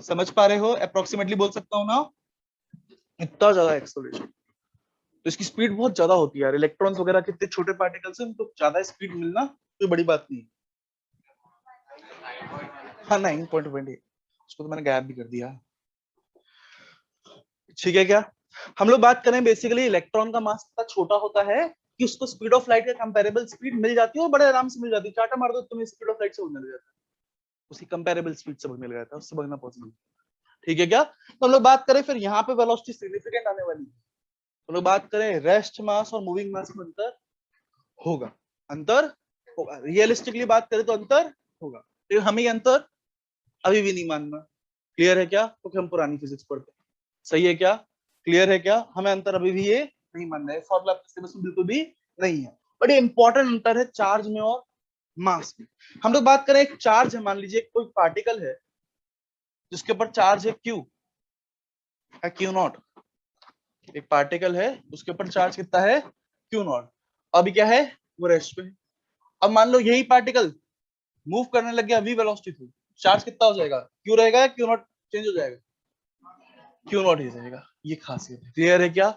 समझ पा रहे हो? अप्रोक्सीमेटली बोल सकता हूँ ना, इतना ज्यादा एक्सेलरेशन। तो इसकी स्पीड बहुत ज्यादा होती है यार। इलेक्ट्रॉन्स वगैरह कितने छोटे पार्टिकल्स हैं, उनको ज्यादा स्पीड मिलना कोई बड़ी बात नहीं है। हाँ 9.20, उसको तो मैंने गैप भी कर दिया। ठीक है क्या? हम लोग बात करें बेसिकली इलेक्ट्रॉन का मास इतना छोटा होता है कि उसको स्पीड ऑफ लाइट के कंपैरेबल स्पीड मिल जाती है, और बड़े आराम से मिल जाती है। चाटा मार दो तुम्हें, स्पीड ऑफ लाइट से भागने लग जाता है, उसकी कंपैरेबल स्पीड से भागने लग जाता है, उससे भागना पॉसिबल। ठीक है क्या? तो हम लोग बात करें फिर यहाँ पे वेलोसिटी सिग्निफिकेंट आने वाली है। हम लोग बात करें रेस्ट मास और मूविंग मास में अंतर होगा, अंतर होगा। रियलिस्टिकली बात करें तो अंतर होगा, लेकिन हमें ये अंतर अभी भी नहीं मानना। क्लियर है क्या? क्योंकि हम पुरानी फिजिक्स पढ़ते हैं। सही है क्या? क्लियर है क्या? हमें अंतर अभी भी ये नहीं मानना है, फॉर्मूला सिलेबस में बिल्कुल भी नहीं है। बट ये इंपॉर्टेंट अंतर है चार्ज में और मास में। हम लोग बात करें एक चार्ज है, मान लीजिए कोई पार्टिकल है जिसके ऊपर चार्ज है Q, है Q0। एक पार्टिकल है उसके ऊपर चार्ज कितना है, Q0। अभी क्या है, वो रेस्ट पे है। अब मान लो यही पार्टिकल मूव करने लग गया v वेलोसिटी से, चार्ज कितना हो जाएगा, Q रहेगा या Q0 चेंज हो जाएगा? Q0 ही रहेगा। ये खासियत है। क्लियर है क्या?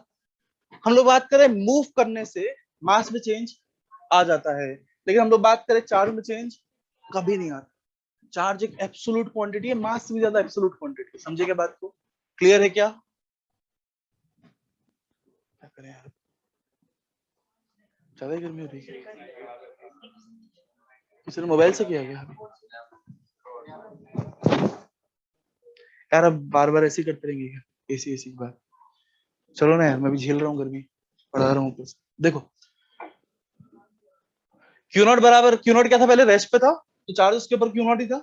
हम लोग बात करें मूव करने से मास में चेंज आ जाता है, लेकिन हम लोग बात करें चार्ज में चेंज कभी नहीं आता। चार्ज एक एब्सोल्यूट क्वांटिटी है, मास से भी ज्यादा एब्सोल्यूट क्वांटिटी है। समझे क्या बात को? क्लियर है क्या? क्या करें यार, ज्यादा गर्मी हो रही है। किसी ने मोबाइल से किया क्या? यार अब बार बार ऐसे ही करते रहेंगे क्या? एसी एसी की बात। चलो ना यार, मैं भी झेल रहा हूँ गर्मी, पढ़ा रहा हूँ ऊपर से। देखो क्यू नॉट बराबर, क्यू नॉट क्या था पहले? रेस्ट पे था, तो चार्ज उसके ऊपर क्यू नॉट ही था।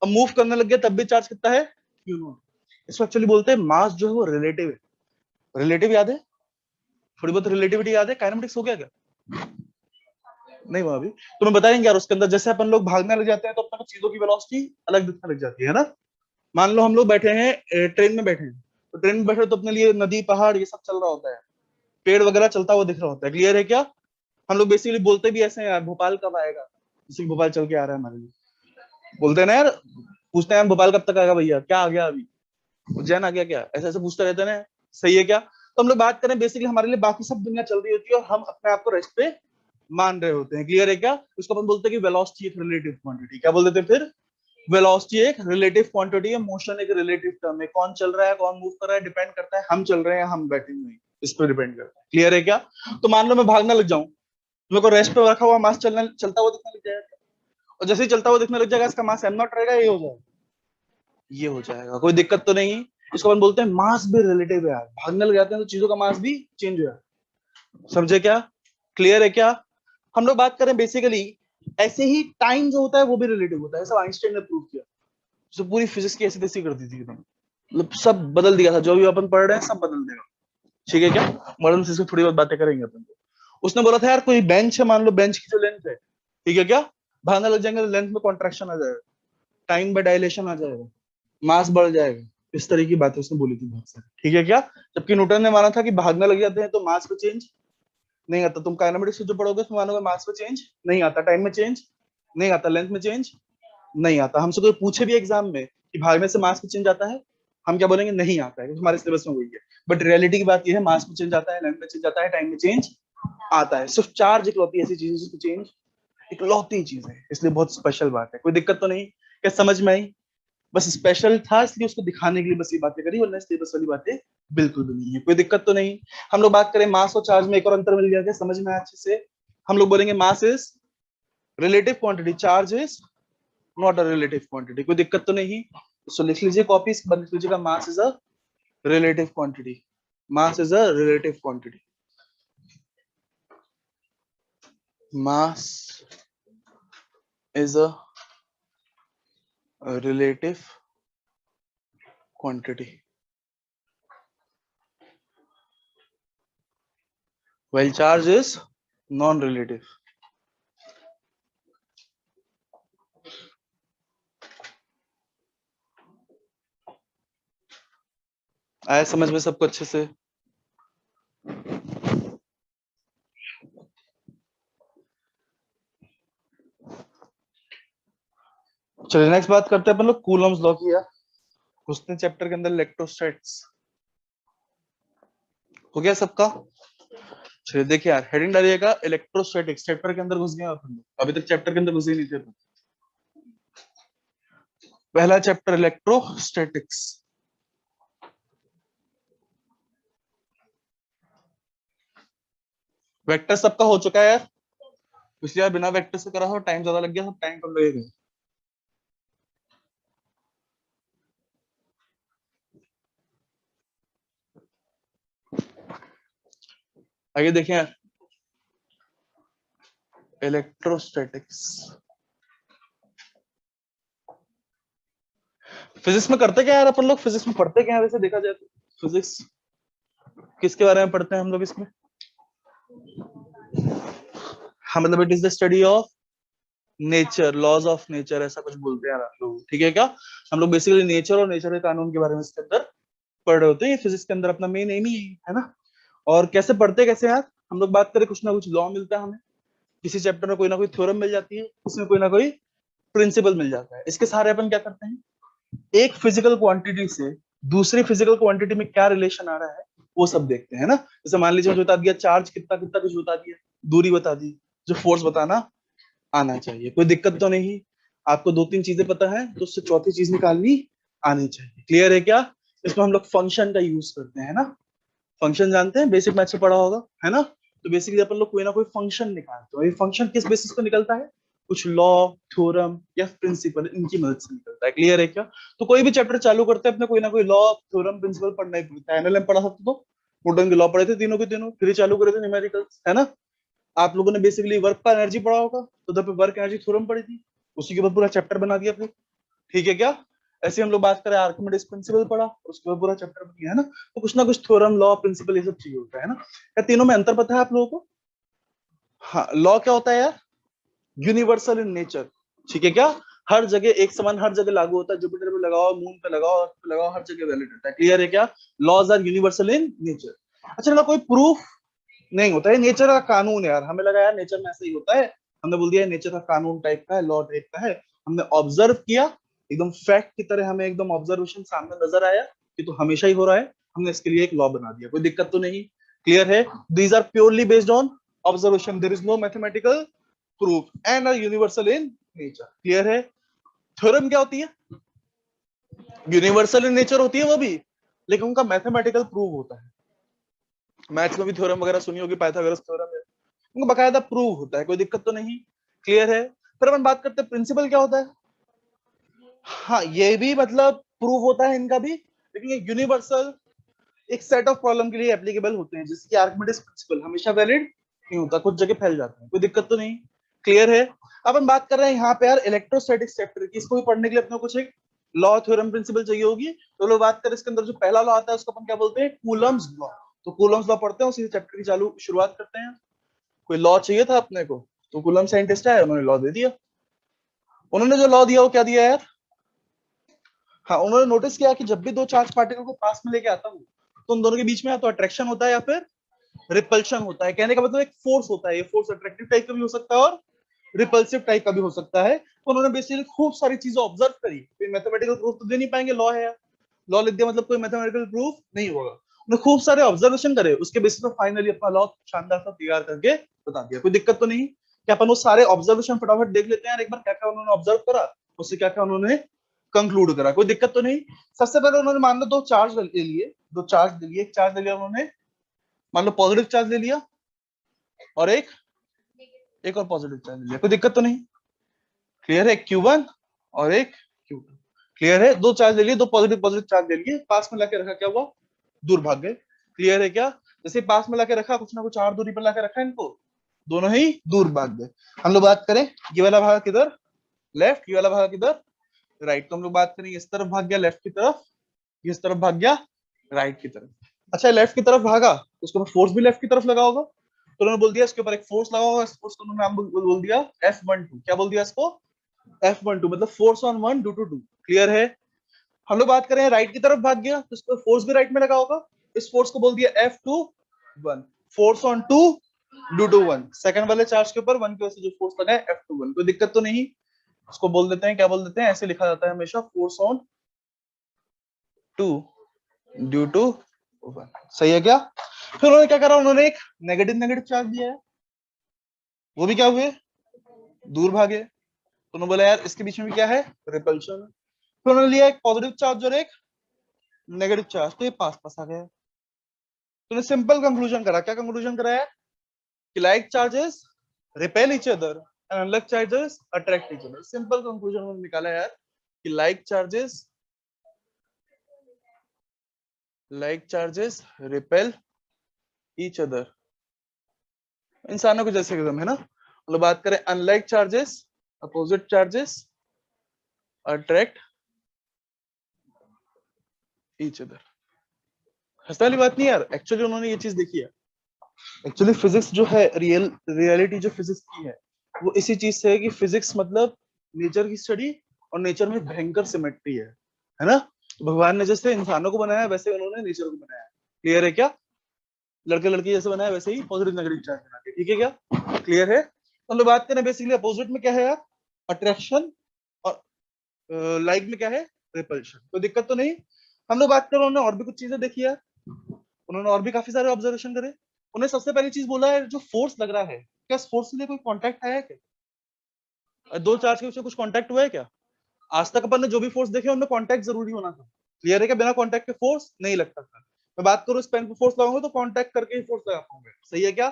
अब मूव करने लग गया तब भी चार्ज कितना है? Q not. इसको एक्चुअली बोलते हैं मास जो है वो रिलेटिव है। रिलेटिव याद है? थोड़ी बहुत रिलेटिविटी याद है? काइनेमेटिक्स हो गया क्या? नहीं हुआ अभी। तो मैं बताएंगे यार, उसके अंदर जैसे अपन लोग भागने लग जाते हैं तो अपने को चीजों की वेलोसिटी अलग दिखने लग जाती है ना। मान लो हम लोग बैठे हैं ट्रेन में बैठे हैं, तो ट्रेन में बैठे तो अपने लिए नदी पहाड़ ये सब चल रहा होता है, पेड़ वगैरह चलता हुआ दिख रहा होता है। क्लियर है क्या? हम लोग बेसिकली बोलते भी ऐसे हैं यार, भोपाल कब आएगा? जैसे कि भोपाल चल के आ रहा है हमारे लिए, बोलते हैं ना यार। पूछते हैं भोपाल कब तक आएगा भैया, क्या आ गया अभी, उज्जैन आ गया क्या, ऐसे ऐसे पूछते रहते हैं ना। सही है क्या? तो हम लोग बात करें बेसिकली हमारे लिए बाकी सब दुनिया चल रही होती है और हम अपने आप को रेस्ट पे मान रहे होते हैं। क्लियर है क्या? उसको अपन बोलते हैं कि वेलोसिटी एक रिलेटिव क्वांटिटी। क्या बोल देते हैं फिर? वेलोसिटी एक रिलेटिव क्वांटिटी है, मोशन एक रिलेटिव टर्म है। कौन चल रहा है, कौन मूव कर रहा है, डिपेंड करता है हम चल रहे हैं, हम बैठे हुए हैं, इस पर डिपेंड करता है। क्लियर है क्या? तो मान लो मैं भागने लग जाऊं, मेरे को रेस्ट पे रखा हुआ मास चलता हुआ दिखने लग जाएगा, और जैसे ही चलता हुआ दिखने लग जाएगा इसका मास m0 रहेगा, ये हो जाएगा, ये हो जाएगा। कोई दिक्कत तो नहीं। इसको अपन बोलते हैं मास भी रिलेटिव है यार। भागने लग जाते हैं तो चीजों का मास भी चेंज हो जाता है। समझे क्या? क्लियर है क्या? हम लोग बात करें बेसिकली ऐसे ही टाइम जो होता है वो भी रिलेटिव होता है। सब आइंस्टाइन ने प्रूव किया। जो पूरी फिजिक्स की ऐसी तैसी कर दी थी एकदम, मतलब सब बदल दिया था। जो भी अपन पढ़ रहे हैं सब बदल देगा। ठीक है क्या? मॉडर्न फिजिक्स में थोड़ी बहुत बातें करेंगे अपन। उसने बोला था यार कोई बेंच है, मान लो बेंच की जो लेंथ है, ठीक है क्या, भागने लग जाएंगे तो लेंथ में कॉन्ट्रैक्शन आ जाएगा, टाइम में डायलेशन आ जाएगा, मास बढ़ जाएगा। इस तरह की बातें उसने बोली थी बहुत सारी। ठीक है क्या? जबकि न्यूटन ने माना था कि भागने लग जाते हैं तो मास में चेंज नहीं आता। तुम काइनेमेटिक्स जो पढ़ोगे उसमें मानोगे मास में चेंज नहीं आता, टाइम में चेंज नहीं आता, लेंथ में चेंज नहीं आता। हमसे कोई पूछे भी एग्जाम में कि भागने से मास में चेंज आता है, हम क्या बोलेंगे? नहीं आता है, क्योंकि हमारे सिलेबस में वही है। बट रियलिटी की बात यह है, मास में चेंज आता है, लेंथ में चेंज आता है, टाइम में चेंज आता है। सिर्फ चार्ज इकलौती ऐसी चीज है जिसमें चेंज इकलौती चीज है, इसलिए बहुत स्पेशल बात है। कोई दिक्कत तो नहीं? क्या समझ में आई? बस स्पेशल था इसलिए उसको दिखाने के लिए बस ये बातें करी, वरना सिलेबस वाली बातें बिल्कुल भी नहीं है। कोई दिक्कत तो नहीं? हम लोग बात करें मास और चार्ज में एक और अंतर मिल गया, क्या समझ में आया अच्छे से? हम लोग बोलेंगे mass is relative quantity, charge is not a relative quantity. कोई दिक्कत तो नहीं? तो लिख लीजिए कॉपी, बंद लिख लीजिएगा, mass is a relative quantity. Mass is a relative quantity. Mass is a relative quantity while charge is non-relative. आया समझ में सबको अच्छे से? चलिए नेक्स्ट बात करते हैं अपन लोग कूलम्स लॉ की। यार घुसते चैप्टर के अंदर, इलेक्ट्रोस्टैट्स हो गया सबका? चलिए देखिए यार, हेडिंग डालिएगा इलेक्ट्रोस्टैटिक्स। चैप्टर के अंदर घुस गए अपन लोग, अभी तक चैप्टर के अंदर घुसे ही नहीं थे अपन। पहला चैप्टर इलेक्ट्रोस्टैटिक्स। वेक्टर सबका हो चुका है यार, पिछली बार बिना वेक्टर से करा हो, टाइम ज्यादा लग गया, सब टाइम कम लगेगा। आगे देखें यार, इलेक्ट्रोस्टैटिक्स फिजिक्स में करते क्या यार अपन लोग? फिजिक्स में पढ़ते क्या है वैसे देखा जाए तो? फिजिक्स किसके बारे में पढ़ते हैं हम लोग इसमें? हाँ मतलब it is the study of nature, laws of nature, ऐसा कुछ बोलते हैं यार आप लोग। ठीक है क्या? हम लोग बेसिकली नेचर और नेचर के कानून के बारे में इसके अंदर पढ़ रहे होते हैं। ये फिजिक्स के अंदर अपना मेन एम ही है ना। और कैसे पढ़ते कैसे यार? हम लोग बात करें, कुछ ना कुछ लॉ मिलता है हमें, किसी चैप्टर में कोई ना कोई थ्योरम मिल जाती है, इसमें कोई ना कोई प्रिंसिपल मिल जाता है। इसके सहारे अपन क्या करते हैं, एक फिजिकल क्वांटिटी से दूसरी फिजिकल क्वांटिटी में क्या रिलेशन आ रहा है वो सब देखते हैं ना। जैसे मान लीजिए मुझे बता दिया चार्ज कितना कितना, कुछ बता दिया, दूरी बता दी, जो फोर्स बताना आना चाहिए। कोई दिक्कत तो नहीं? आपको 2-3 चीजें पता है तो उससे चौथी चीज निकालनी आनी चाहिए। क्लियर है क्या? इसमें हम लोग फंक्शन का यूज करते हैं ना, फंक्शन जानते हैं, बेसिक मैथ से पढ़ा होगा है ना। तो बेसिकली अपन लोग कोई ना कोई फंक्शन निकालते हैं। ये फंक्शन किस बेसिस पे निकलता है? कुछ लॉ, थ्योरम या प्रिंसिपल, इनकी मदद से निकलता है। क्लियर है क्या? तो कोई भी चैप्टर चालू करते हैं अपने कोई ना कोई लॉ, थ्योरम, प्रिंसिपल पढ़ना ही पड़ता है। एनएलएम पढ़ा सकते तो न्यूटन के लॉ पढ़े थे तीनों के तीनों, फिर चालू करे थे न्यूमेरिकल्स, है ना। आप लोगों ने बेसिकली वर्क का एनर्जी पढ़ा होगा, तो उधर पे वर्क एनर्जी थ्योरम पढ़ी थी, उसी के ऊपर पूरा चैप्टर बना दिया फिर। ठीक है क्या? ऐसे हम लोग बात करें आर्किमिडीज प्रिंसिपल पढ़ा, उसके ऊपर पूरा चैप्टर बन गया है ना। तो कुछ ना कुछ थ्योरम, लॉ, प्रिंसिपल ये सब चाहिए होता है ना। क्या तीनों में अंतर पता है आप लोगों को? हाँ, लॉ क्या होता है यार? Universal in nature. ठीक है क्या? हर जगह एक समान, हर जगह लागू होता है। जुपिटर पे लगाओ, मून पे लगाओ, अर्थ पे लगाओ, हर जगह वैलिड होता है। क्लियर है क्या? Laws are universal in nature. अच्छा ना, कोई प्रूफ नहीं होता है, नेचर का कानून है यार। हमें लगा यार नेचर में ऐसा ही होता है, हमने बोल दिया नेचर का कानून टाइप का है, लॉ टाइप का है। हमने ऑब्जर्व किया, एकदम फैक्ट की तरह हमें एकदम ऑब्जर्वेशन सामने नजर आया कि तो हमेशा ही हो रहा है, हमने इसके लिए एक लॉ बना दिया। कोई दिक्कत तो नहीं? क्लियर है? These are purely based on observation, there is no mathematical proof and are universal in nature. Clear है? थ्योरम क्या होती है? यूनिवर्सल इन नेचर होती है वो भी, लेकिन उनका मैथमेटिकल प्रूव होता है। मैथ्स में भी थ्योरम वगैरह सुनी होगी, पाइथागोरस थ्योरम है, उनको बकायदा प्रूव होता है। कोई दिक्कत तो नहीं? क्लियर है? फिर अपन बात करते हैं प्रिंसिपल क्या होता है। हाँ, ये भी मतलब प्रूव होता है इनका भी, लेकिन ये यूनिवर्सल एक सेट ऑफ प्रॉब्लम के लिए एप्लीकेबल होते हैं, जिसकी आर्किमिडीज प्रिंसिपल हमेशा वैलिड नहीं होता, कुछ जगह फैल जाता है। कोई दिक्कत तो नहीं? क्लियर है? अपन बात कर रहे हैं यहाँ पे यार इलेक्ट्रोस्टैटिक चैप्टर की, इसको भी पढ़ने के लिए अपने को कुछ एक लॉ, थ्योरम, प्रिंसिपल चाहिए होगी। तो लोग बात करें इसके अंदर जो पहला लॉ आता है उसको अपन क्या बोलते हैं? Coulomb's law. तो कूलम्स लॉ पढ़ते हैं, उसी चैप्टर की शुरुआत करते हैं। कोई लॉ चाहिए था अपने को, तो कूलम साइंटिस्ट है, उन्होंने लॉ दे दिया। उन्होंने जो लॉ दिया वो क्या दिया यार? हाँ, उन्होंने नोटिस किया कि जब भी दो चार्ज पार्टिकल को पास में लेके आता हूँ, तो उन दोनों के बीच में या तो अट्रैक्शन होता है या फिर रिपल्शन होता है। कहने का मतलब एक फोर्स होता है, ये फोर्स अट्रैक्टिव टाइप का भी हो सकता है और रिपल्सिव टाइप का भी हो सकता है। तो उन्होंने बेसिकली खूब सारी चीजें ऑब्जर्व करी। कोई मैथमेटिकल प्रूफ तो दे नहीं पाएंगे, लॉ है, लॉ लिख दिया मतलब कोई मैथमेटिकल प्रूफ नहीं होगा। उन्होंने खूब सारे ऑब्जर्वेशन करे, उसके बेसिस पर फाइनली अपना लॉ शानदार सा तैयार करके बता दिया। कोई दिक्कत तो नहीं? क्या अपन वो सारे ऑब्जर्वेशन फटाफट देख लेते हैं एक बार, क्या क्या उन्होंने ऑब्जर्व करा, उससे क्या क्या उन्होंने कंक्लूड करा? कोई दिक्कत तो नहीं? सबसे पहले उन्होंने मान लो दो चार्ज ले लिए, एक चार्ज ले लिया उन्होंने, मान लो पॉजिटिव चार्ज ले लिया, और एक और पॉजिटिव चार्ज ले लिया। कोई दिक्कत तो नहीं? क्लियर है? Q1 और एक Q2। क्लियर है? दो चार्ज ले लिए, दो पॉजिटिव पॉजिटिव चार्ज ले लिए, पास में लाके रखा, क्या हुआ? दूर भाग गए। क्लियर है क्या? जैसे पास में लाके रखा, कुछ ना कुछ और दूरी पर लाके रखा इनको, दोनों ही दूर भाग गए। हम लोग बात करें ये वाला भाग किधर? लेफ्ट। ये वाला भाग किधर? राइट। तो हम लोग बात करें इस तरफ भाग गया लेफ्ट की तरफ, इस तरफ भाग गया राइट की तरफ। अच्छा, लेफ्ट की तरफ भागा, उसके ऊपर फोर्स भी लेफ्ट की तरफ लगा होगा, तो उन्होंने बोल दिया इसके ऊपर एक फोर्स लगा होगा। इस फोर्स को उन्होंने नाम बोल दिया F12। क्या बोल दिया इसको? F12 मतलब force on one due to two. Clear है? हम लोग बात करें राइट की तरफ भाग गया, तो इसको फोर्स भी राइट में लगा होगा, इस फोर्स को बोल दिया F21, force on two due to one. Second वाले चार्ज के ऊपर वन की वजह से जो फोर्स लगा है F21। कोई दिक्कत तो नहीं? उसको बोल देते हैं, क्या बोल देते हैं, ऐसे लिखा जाता है हमेशा, force on two due to one. सही है क्या? फिर उन्होंने क्या करा, उन्होंने एक नेगेटिव नेगेटिव चार्ज दिया है, वो भी क्या हुए? दूर भागे। तो उन्होंने बोला यार इसके बीच में भी क्या है? रिपल्शन। फिर उन्होंने लिया एक पॉजिटिव चार्ज और एक नेगेटिव चार्ज, तो ये पास पास आ गया। तो उन्होंने सिंपल कंक्लूजन करा। क्या कंक्लूजन करा है? कि like charges repel each other and unlike charges attract each other. Simple conclusion उन्होंने निकाला यार कि like charges repel each other, इंसानों के जैसे एकदम, है ना। मतलब बात करें unlike charges, opposite charges attract each other. हंसने वाली बात नहीं यार, एक्चुअली उन्होंने ये चीज देखी है। एक्चुअली फिजिक्स जो है, रियलिटी जो फिजिक्स की है, वो इसी चीज से है कि फिजिक्स मतलब नेचर की स्टडी, और नेचर में भयंकर सिमेट्री है ना। तो भगवान ने जैसे इंसानों को बनाया वैसे उन्होंने नेचर को बनाया। क्लियर है क्या? लड़के लड़की जैसे बनाया वैसे ही पॉजिटिव नेगेटिव चार्ज बना के। ठीक है क्या? क्लियर है? तो हम लोग बात करें बेसिकली अपोजिट में क्या है यार? अट्रैक्शन, और लाइक में क्या है? रिपल्शन। तो दिक्कत तो नहीं? हम लोग बात कर रहे, उन्होंने और भी कुछ चीजें देखी है, उन्होंने और भी काफी सारे ऑब्जर्वेशन करे। उन्हें सबसे पहली चीज बोला है, जो फोर्स लग रहा है, क्या इस फोर्स के लिए कोई कॉन्टैक्ट है क्या? दो चार्ज के बीच में कुछ कांटेक्ट हुआ है क्या? आज तक अपन ने जो भी फोर्स देखे उनमें कांटेक्ट जरूरी होना था। क्लियर है क्या? बिना कांटेक्ट के फोर्स नहीं लगता था। मैं बात करूं इस पेन पे फोर्स लगाऊंगा तो कांटेक्ट करके ही फोर्स लगा पाऊंगा, सही है क्या?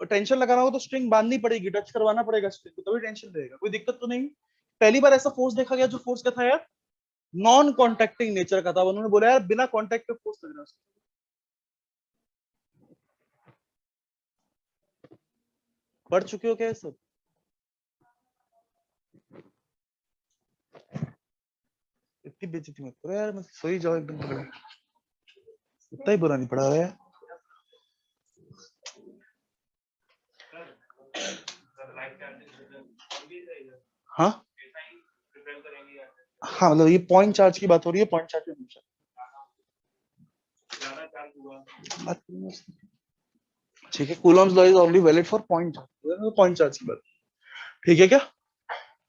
और टेंशन लगाना हो तो स्ट्रिंग बांधनी पड़ेगी, टच करवाना पड़ेगा स्ट्रिंग को, तभी टेंशन रहेगा। कोई दिक्कत तो नहीं। पहली बार ऐसा फोर्स देखा गया जो फोर्स क्या था यार, नॉन कॉन्टेक्टिंग नेचर का था। उन्होंने बोला यार बिना कॉन्टेक्ट के फोर्स लग रहा है। पढ़ चुके हो क्या ये सब? इतनी बेइज्जती मत करो यार, मैं सही जाओ एकदम पकड़े। इतना ही बुरा नहीं पढ़ा है। हाँ हाँ, मतलब ये पॉइंट चार्ज की बात हो रही है, पॉइंट चार्ज हमेशा ठीक है। Coulomb's law is only valid for point charge, point charge की बात, ठीक है क्या?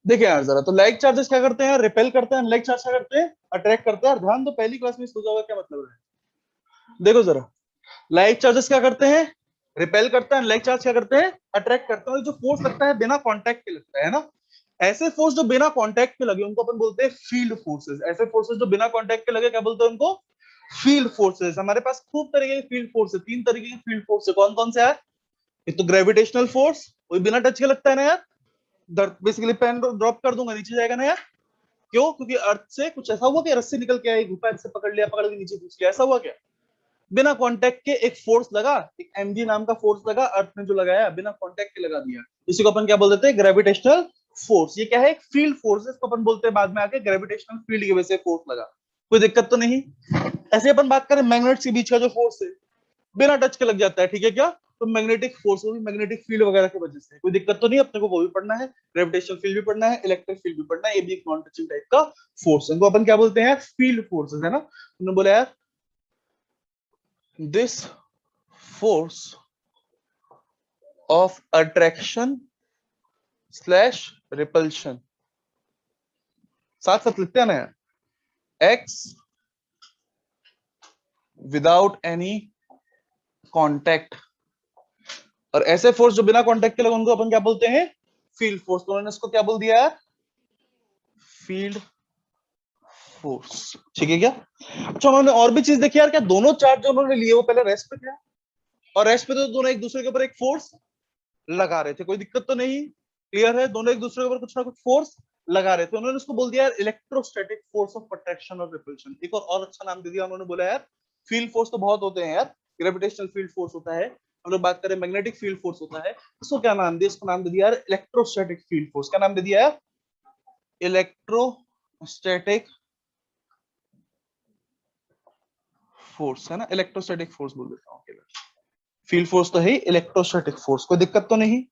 देखिए यार जरा, तो लाइक चार्जेस क्या करते हैं? रिपेल करते हैं। अनलाइक चार्ज क्या करते हैं? अट्रैक्ट करते हैं। ध्यान दो, पहली क्लास में सोचा होगा क्या मतलब है। देखो जरा, लाइक चार्जेस क्या करते हैं? रिपेल करते हैं। अनलाइक चार्ज क्या करते हैं? अट्रैक्ट करते हैं। जो फोर्स लगता है बिना कांटेक्ट के लगता है ना, ऐसे फोर्स जो बिना कांटेक्ट के लगे उनको अपन बोलते हैं फील्ड फोर्सेस। ऐसे फोर्सेस जो बिना कांटेक्ट के लगे क्या बोलते हैं उनको? Field forces. हमारे पास खूब तरीके के फील्ड फोर्स है, 3 तरीके के फील्ड फोर्स है। कौन कौन से है? एक तो ग्रेविटेशनल फोर्स, वही बिना टच के लगता है ना यार, बेसिकली पेन ड्रॉप कर दूंगा नीचे जाएगा ना यार। क्यों? क्योंकि अर्थ से कुछ ऐसा हुआ कि रस्सी निकल के आई, घुपा से पकड़ लिया, पकड़ के नीचे घुस गया, ऐसा हुआ क्या? बिना कांटेक्ट के एक फोर्स लगा, एक mg नाम का फोर्स लगा, अर्थ ने जो लगाया बिना कांटेक्ट के लगा दिया, इसी को अपन क्या बोल देते हैं? Gravitational force. ये क्या है? एक फील्ड फोर्स है, इसको अपन बोलते हैं बाद में आके ग्रेविटेशनल फील्ड की वजह से फोर्स लगा। कोई दिक्कत तो नहीं। ऐसे अपन बात करें मैग्नेट्स के बीच का जो फोर्स है, बिना टच के लग जाता है, ठीक है क्या? तो मैग्नेटिक फोर्स, वो भी मैग्नेटिक फील्ड वगैरह की वजह से। कोई दिक्कत तो नहीं, अपने को वो भी पढ़ना है, ग्रेविटेशनल फील्ड भी पढ़ना है, इलेक्ट्रिक फील्ड भी पढ़ना है। ये भी एक नॉन टचिंग टाइप का फोर्स है, इनको अपन क्या बोलते हैं? फील्ड फोर्सेस, है ना। उन्होंने बोला यार this force of attraction slash repulsion, साथ साथ लिखते हैं ना यार, x without any contact, और ऐसे फोर्स जो बिना कांटेक्ट के लगे उनको अपन क्या बोलते हैं? Field force. तो उन्होंने इसको क्या बोल दिया यार? फील्ड फोर्स, ठीक है क्या? अच्छा, उन्होंने और भी चीज देखी यार, क्या दोनों चार्ज जो उन्होंने लिए वो पहले रेस्ट पे थे, और रेस्ट पे तो दोनों एक दूसरे के ऊपर एक फोर्स लगा रहे थे। कोई दिक्कत तो नहीं? क्लियर है? दोनों एक दूसरे के ऊपर कुछ ना कुछ फोर्स लगा रहे थे। उन्होंने उसको बोल दिया यार इलेक्ट्रोस्टैटिक फोर्स ऑफ अट्रैक्शन और रिपल्शन। एक और अच्छा नाम दे दिया उन्होंने, बोला यार फील्ड फोर्स तो बहुत होते हैं यार, ग्रेविटेशनल फील्ड फोर्स होता है, हम लोग बात करें मैग्नेटिक फील्ड फोर्स होता है, इसको क्या नाम दिया? इसको नाम दे दिया यार इलेक्ट्रोस्टैटिक फील्ड फोर्स। क्या नाम दे दिया यार? इलेक्ट्रोस्टैटिक फोर्स, है ना, इलेक्ट्रोस्टैटिक फोर्स बोल देता हूँ। फील्ड फोर्स तो है इलेक्ट्रोस्टैटिक फोर्स, कोई दिक्कत तो नहीं।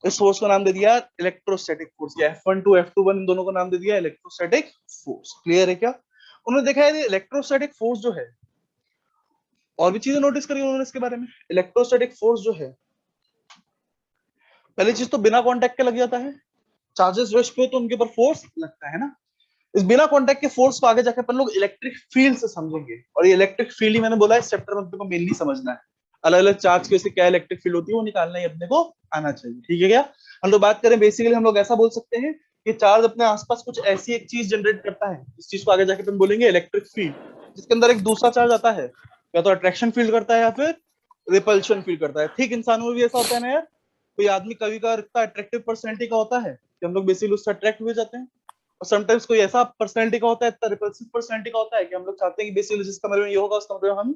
इस फोर्स को नाम दे दिया इलेक्ट्रोस्टैटिक फोर्स, या F12 F21 इन दोनों को नाम दे दिया इलेक्ट्रोस्टैटिक फोर्स। क्लियर है क्या? उन्होंने देखा है इलेक्ट्रोस्टैटिक फोर्स जो है, और भी चीजें नोटिस करी उन्होंने इसके बारे में। इलेक्ट्रोस्टैटिक फोर्स जो है, पहली चीज तो बिना कांटेक्ट के लग जाता है, चार्जेस रेस्ट पे तो उनके ऊपर फोर्स लगता है ना। इस बिना कांटेक्ट के फोर्स को आगे जाके अपन लोग इलेक्ट्रिक फील्ड से समझेंगे, और ये इलेक्ट्रिक फील्ड ही मैंने बोला है इस चैप्टर में अपने को मेनली समझना है। अलग अलग चार्ज की वजह से क्या इलेक्ट्रिक फील्ड होती है वो निकालना ही अपने को आना चाहिए, ठीक है क्या? हम लोग बात करें बेसिकली, हम लोग ऐसा बोल सकते हैं कि चार्ज अपने आसपास कुछ ऐसी एक चीज जनरेट करता है, इस चीज को आगे जाके अपन बोलेंगे इलेक्ट्रिक फील्ड, जिसके अंदर एक दूसरा चार्ज आता है, या तो अट्रैक्शन फील्ड करता है या फिर रिपल्शन फील करता है। ठीक इंसानों में भी ऐसा होता है ना यार, कोई आदमी कभी कभार इतना अट्रैक्टिव पर्सनैलिटी का होता है कि हम लोग बेसिकली उससे अट्रैक्ट हुए जाते हैं, और समटाइम्स कोई ऐसा पर्सनैलिटी का होता है, इतना रिपल्सिव पर्सनैलिटी का होता है कि हम लोग चाहते हैं कि बेसिकली जिस कमरे में ये होगा उस कमरे में हम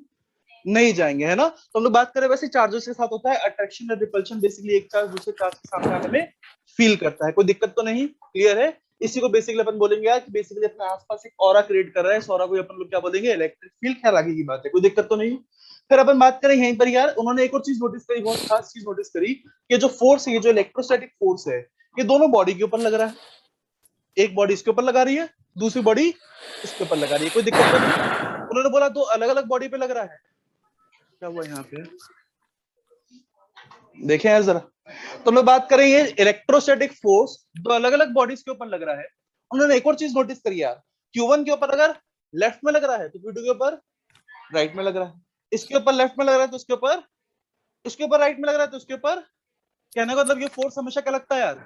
नहीं जाएंगे, है ना। तो हम लोग बात करें वैसे चार्जेस के साथ होता है अट्रैक्शन या रिपल्शन, बेसिकली एक चार्ज दूसरे चार्ज के सामने आने में फील करता है। कोई दिक्कत तो नहीं? क्लियर है? इसी को बेसिकली अपन बोलेंगे यार कि बेसिकली अपने आसपास एक ऑरा क्रिएट कर रहा है, इस ऑरा को अपन लोग क्या बोलेंगे? Electric field. ख्याल आगे की बात है, कोई दिक्कत तो नहीं। फिर अपन बात करें यहीं पर यार, उन्होंने एक और चीज नोटिस करी, बहुत खास चीज नोटिस करी, कि जो फोर्स है, ये जो इलेक्ट्रोस्टैटिक फोर्स है, ये दोनों बॉडी के ऊपर लग रहा है। एक बॉडी इसके ऊपर लगा रही है, दूसरी बॉडी इसके ऊपर लगा रही है। कोई दिक्कत तो नहीं? उन्होंने बोला दो अलग अलग बॉडी पे लग रहा है। क्या हुआ यहाँ पे? देखें यार जरा, तो मैं बात करें ये इलेक्ट्रोस्टैटिक फोर्स दो अलग अलग बॉडीज के ऊपर लग रहा है। उन्होंने एक और चीज नोटिस करी यार, Q1 के ऊपर अगर लेफ्ट में लग रहा है तो Q2 के ऊपर राइट में लग रहा है, इसके ऊपर लेफ्ट में लग रहा है तो उसके ऊपर, इसके ऊपर राइट में लग रहा है तो उसके ऊपर। कहने का मतलब ये फोर्स हमेशा क्या लगता है यार?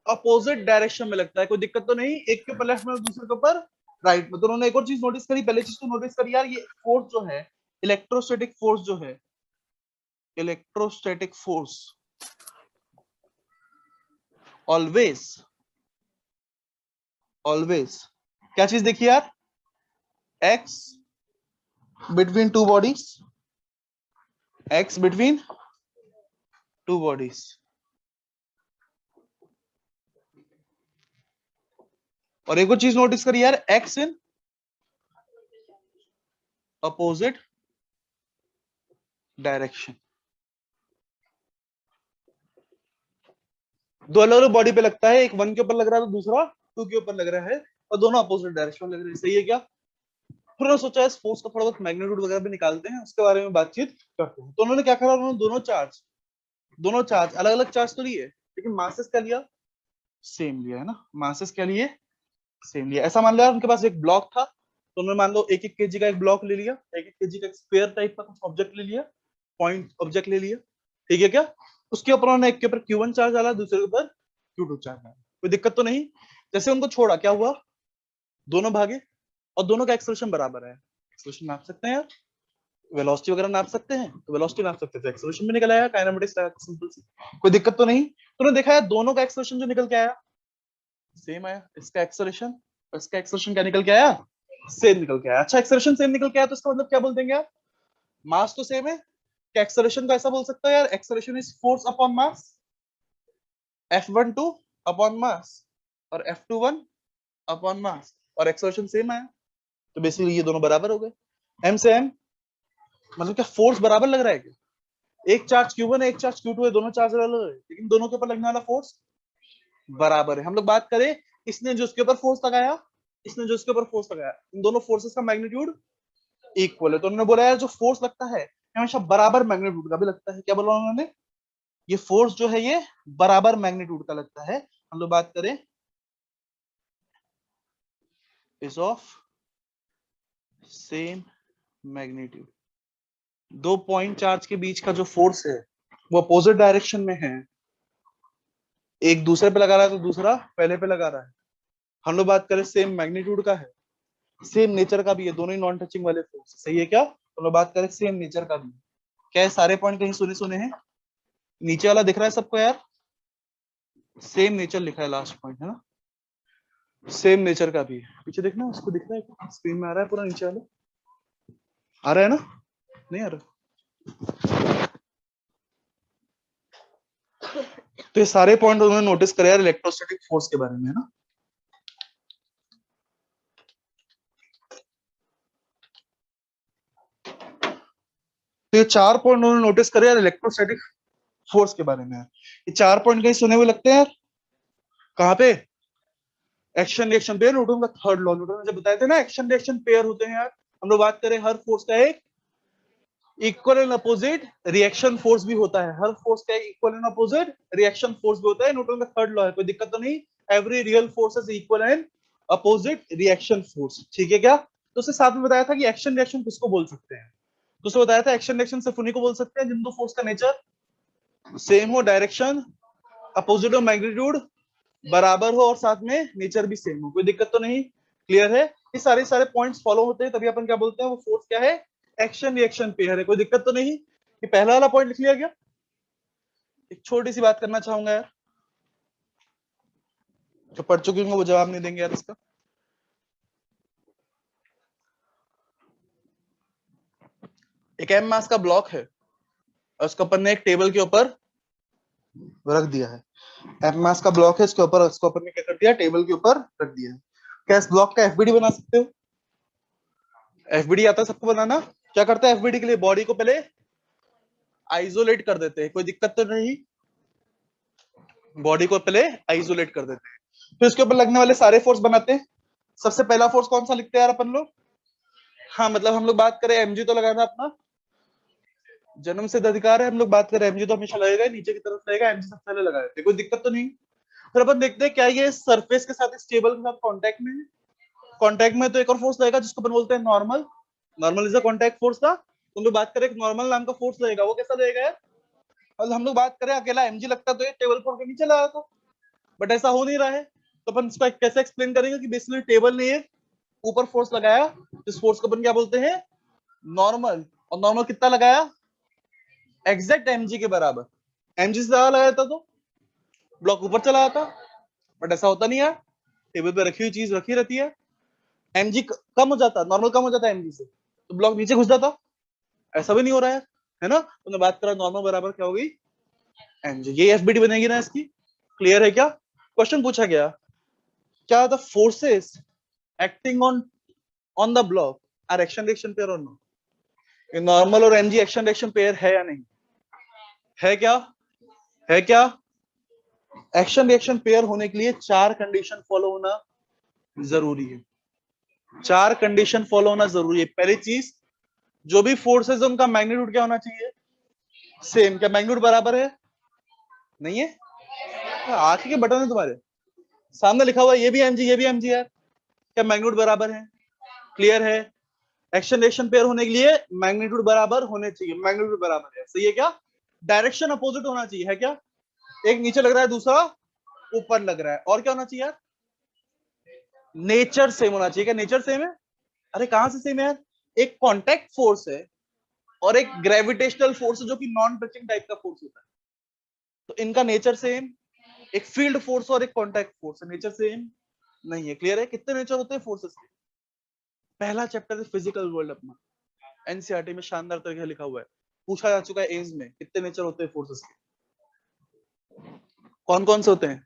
अपोजिट डायरेक्शन में लगता है, कोई दिक्कत तो नहीं, एक के ऊपर लेफ्ट में दूसरे के ऊपर राइट में। तो उन्होंने एक और चीज नोटिस करी, पहले चीज तो नोटिस करी यार, ये फोर्स जो है इलेक्ट्रोस्टैटिक फोर्स जो है, इलेक्ट्रोस्टैटिक फोर्स ऑलवेज ऑलवेज क्या चीज देखिए यार, x between two bodies, x between two bodies. और एक और चीज नोटिस करी यार, एक्स इन अपोजिट डायरेक्शन। दो अलग अलग बॉडी पे लगता है, एक 1 के ऊपर लग रहा है तो दूसरा 2 के ऊपर लग रहा है, और दोनों अपोजिट डायरेक्शन में लग रहे हैं। सही है क्या? फिर उन्होंने सोचा इस फोर्स का थोड़ा बहुत मैग्नीट्यूड वगैरह भी निकालते हैं, उसके बारे में बातचीत करते हैं। तो उन्होंने क्या करा, उन्होंने दोनों चार्ज अलग अलग चार्ज तो लिए, लेकिन मासेस क्या लिया, सेम लिया है ना। मासेस क्या लिए, सेम लिया। ऐसा मान लो यार उनके पास एक ब्लॉक था, तो उन्होंने मान लो 1-1 केजी का एक ब्लॉक ले लिया, 1-1 केजी का स्क्वायर टाइप का कुछ ऑब्जेक्ट ले लिया, पॉइंट ऑब्जेक्ट ले लिया, ठीक है क्या? उसके ऊपर उन्होंने एक के ऊपर Q1 चार्ज डाला, दूसरे के ऊपर Q2 चार्ज डाला, कोई दिक्कत तो नहीं। जैसे उनको छोड़ा, क्या हुआ, दोनों भागे, और दोनों का एक्सेलरेशन बराबर है। एक्सेलरेशन नाप सकते हैं यार, वेलोसिटी वगैरह नाप सकते हैं, तो वेलोसिटी नाप सकते थे, एक्सेलरेशन भी निकल आया, काइनेमेटिक्स सिंपल सी, कोई दिक्कत तो नहीं। तो उन्होंने देखा है दोनों का एक्सेलरेशन जो निकल के आया सेम आया, इसका एक्सेलरेशन और इसका एक्सेलरेशन क्या निकल के आया, सेम निकल के आया। अच्छा, एक्सेलरेशन सेम निकल के आया तो इसका मतलब क्या बोल देंगे आप, मास तो सेम है, क्या एक्सेलरेशन का ऐसा बोल सकता है यार, acceleration is force upon mass, F12 upon mass और F21 अपॉन मास, और एक्सेलरेशन सेम आया, तो बेसिकली ये दोनों बराबर हो गए। M से M मतलब क्या, फोर्स बराबर लग रहा है क्या? एक चार्ज Q1 है, एक चार्ज Q2 है, दोनों चार्ज अलग है, लेकिन दोनों के ऊपर लगने वाला फोर्स बराबर है। हम लोग बात करें, इसने जो उसके ऊपर फोर्स लगाया, इसने जो उसके ऊपर फोर्स लगाया, इन दोनों फोर्सेस का मैग्नीट्यूड इक्वल है। तो उन्होंने बोला यार जो फोर्स लगता है हमेशा बराबर मैग्नीट्यूड का भी लगता है। क्या बोला उन्होंने, ये फोर्स जो है ये बराबर मैग्नीट्यूड का लगता है। हम लोग बात करें इज ऑफ सेम मैग्नीट्यूड। दो पॉइंट चार्ज के बीच का जो फोर्स है वो अपोजिट डायरेक्शन में है, एक दूसरे पे लगा रहा है तो दूसरा पहले पे लगा रहा है। हम लोग बात करें सेम मैग्नीट्यूड का है, सेम नेचर का भी है, दोनों ही नॉन टचिंग वाले फोर्स। सही है क्या? हम लोग बात करें सेम नेचर का भी। क्या है, सारे पॉइंट कहीं सुने सुने हैं? नीचे वाला दिख रहा है सबको यार, सेम नेचर लिखा है लास्ट पॉइंट, है ना, सेम नेचर का भी है। पीछे देखना, उसको दिख रहा है, स्क्रीन में आ रहा है पूरा नीचे वाला, आ रहा है ना, नहीं आ रहा? तो ये सारे पॉइंट उन्होंने नोटिस करे यार इलेक्ट्रोस्टैटिक फोर्स के बारे में, है ना। तो ये 4 पॉइंट उन्होंने नोटिस करे यार इलेक्ट्रोस्टैटिक फोर्स के बारे में। ये 4 पॉइंट कहीं सुने हुए लगते हैं यार, कहाँ पे, एक्शन रिएक्शन पेयर, न्यूटन का थर्ड लॉ। न्यूटन ने जब बताया थे ना एक्शन रिएक्शन पेयर होते हैं यार। हम लोग बात करें हर फोर्स का एक equal and opposite reaction force भी होता है, हर फोर्स का equal and opposite reaction force भी होता है, न्यूटन का थर्ड लॉ है, कोई दिक्कत तो नहीं। Every real force is equal and opposite reaction force, ठीक है क्या? तो उससे साथ में बताया था कि एक्शन रिएक्शन किसको बोल सकते हैं, तो उसने बताया था एक्शन रिएक्शन सिर्फ उन्हीं को बोल सकते हैं जिन दो फोर्स का नेचर सेम हो, डायरेक्शन अपोजिट हो, मैग्नीट्यूड बराबर हो, और साथ में नेचर भी सेम हो, कोई दिक्कत तो नहीं। क्लियर है? ये सारे पॉइंट्स फॉलो होते हैं तभी अपन क्या बोलते हैं, वो फोर्स क्या है, एक्शन रिएक्शन पेयर है, कोई दिक्कत तो नहीं। ये पहला वाला पॉइंट लिख लिया गया। एक छोटी सी बात करना चाहूंगा यार, जो पढ़ चुके होंगे वो जवाब नहीं देंगे यार इसका। एक एम मास का ब्लॉक है और उसको अपन ने एक टेबल के ऊपर रख दिया है। एम मास का ब्लॉक है, इसके ऊपर इसको अपन ने क्या कर दिया, टेबल के ऊपर रख दिया है। क्या इस ब्लॉक का एफबीडी बना सकते हो? एफबीडी आता है सबको बनाना। क्या करता है एफबीडी के लिए, बॉडी को पहले आइसोलेट कर देते हैं, कोई दिक्कत तो नहीं, बॉडी को पहले आइसोलेट कर देते हैं, फिर उसके ऊपर लगने वाले सारे फोर्स बनाते हैं। सबसे पहला फोर्स कौन सा लिखते हैं यार अपन लोग, हाँ मतलब हम लोग बात करें एमजी तो लगाना अपना जन्म सिद्ध अधिकार है, हम लोग बात करें एमजी तो हमेशा लगेगा, नीचे की तरफ लगेगा, एमजी सबसे पहले लगाए थे, कोई दिक्कत तो नहीं। फिर अपन देखते हैं क्या ये सरफेस के साथ इस टेबल के साथ कांटेक्ट में है, कांटेक्ट में तो एक और फोर्स लगेगा जिसको अपन बोलते हैं normal, normal is the contact force का। तो हम लोग बात करें एक नॉर्मल नाम का फोर्स लगेगा, वो कैसा लगेगा यार, और हम लोग बात करें अकेला एमजी लगता तो ये टेबल फोड़ के नीचे लगा था, बट ऐसा हो नहीं रहा है, तो अपन इसको कैसे एक्सप्लेन करेंगे कि बेसिकली टेबल ने एक ऊपर फोर्स लगाया, इस फोर्स को अपन क्या बोलते हैं, नॉर्मल, और नॉर्मल कितना लगाया, एग्जैक्ट mg के बराबर, mg से ज्यादा लगाया था तो ब्लॉक ऊपर चला जाता, बट ऐसा होता नहीं है, टेबल पे रखी हुई चीज रखी रहती है, mg कम हो जाता, नॉर्मल कम हो जाता है mg से, तो ब्लॉक नीचे घुस जाता, ऐसा भी नहीं हो रहा है ना। तो बात करा नॉर्मल बराबर क्या होगी, mg, ये एफबीटी बनेगी ना इसकी, क्लियर है क्या। क्वेश्चन पूछा गया, क्या the forces acting on the block are action reaction pair और नो, नॉर्मल और mg एक्शन रिएक्शन पेयर है या नहीं है, क्या है, क्या एक्शन रिएक्शन पेयर होने के लिए 4 कंडीशन फॉलो होना जरूरी है, 4 कंडीशन फॉलो होना जरूरी है। पहली चीज, जो भी फोर्सेस है उनका मैग्नीट्यूड क्या होना चाहिए, सेम, क्या मैग्नीट्यूड बराबर है, नहीं है, आंखें के बटन है तुम्हारे सामने लिखा हुआ है, ये भी mg ये भी mg है, क्या मैग्नीट्यूड बराबर है, क्लियर है। एक्शन रिएक्शन पेयर होने के लिए मैग्नीट्यूड बराबर होने चाहिए, मैग्नीट्यूड बराबर है, सही है क्या, डायरेक्शन अपोजिट होना चाहिए, है क्या, एक नीचे लग रहा है दूसरा ऊपर लग रहा है, और क्या होना चाहिए यार, नेचर सेम होना चाहिए, क्या नेचर सेम है, अरे कहां से सेम है यार, एक कांटेक्ट फोर्स है और एक ग्रेविटेशनल फोर्स है जो कि नॉन टचिंग टाइप का फोर्स होता है, तो इनका नेचर सेम, एक फील्ड फोर्स और एक कांटेक्ट फोर्स है, नेचर सेम नहीं है, क्लियर है। कितने नेचर होते हैं फोर्सेस के, पहला चैप्टर है फिजिकल वर्ल्ड अपना, एनसीईआरटी में शानदार तरीके से लिखा हुआ है, पूछा जा चुका है एम्स में, कितने नेचर होते हैं फोर्सेस के, कौन कौन से होते हैं,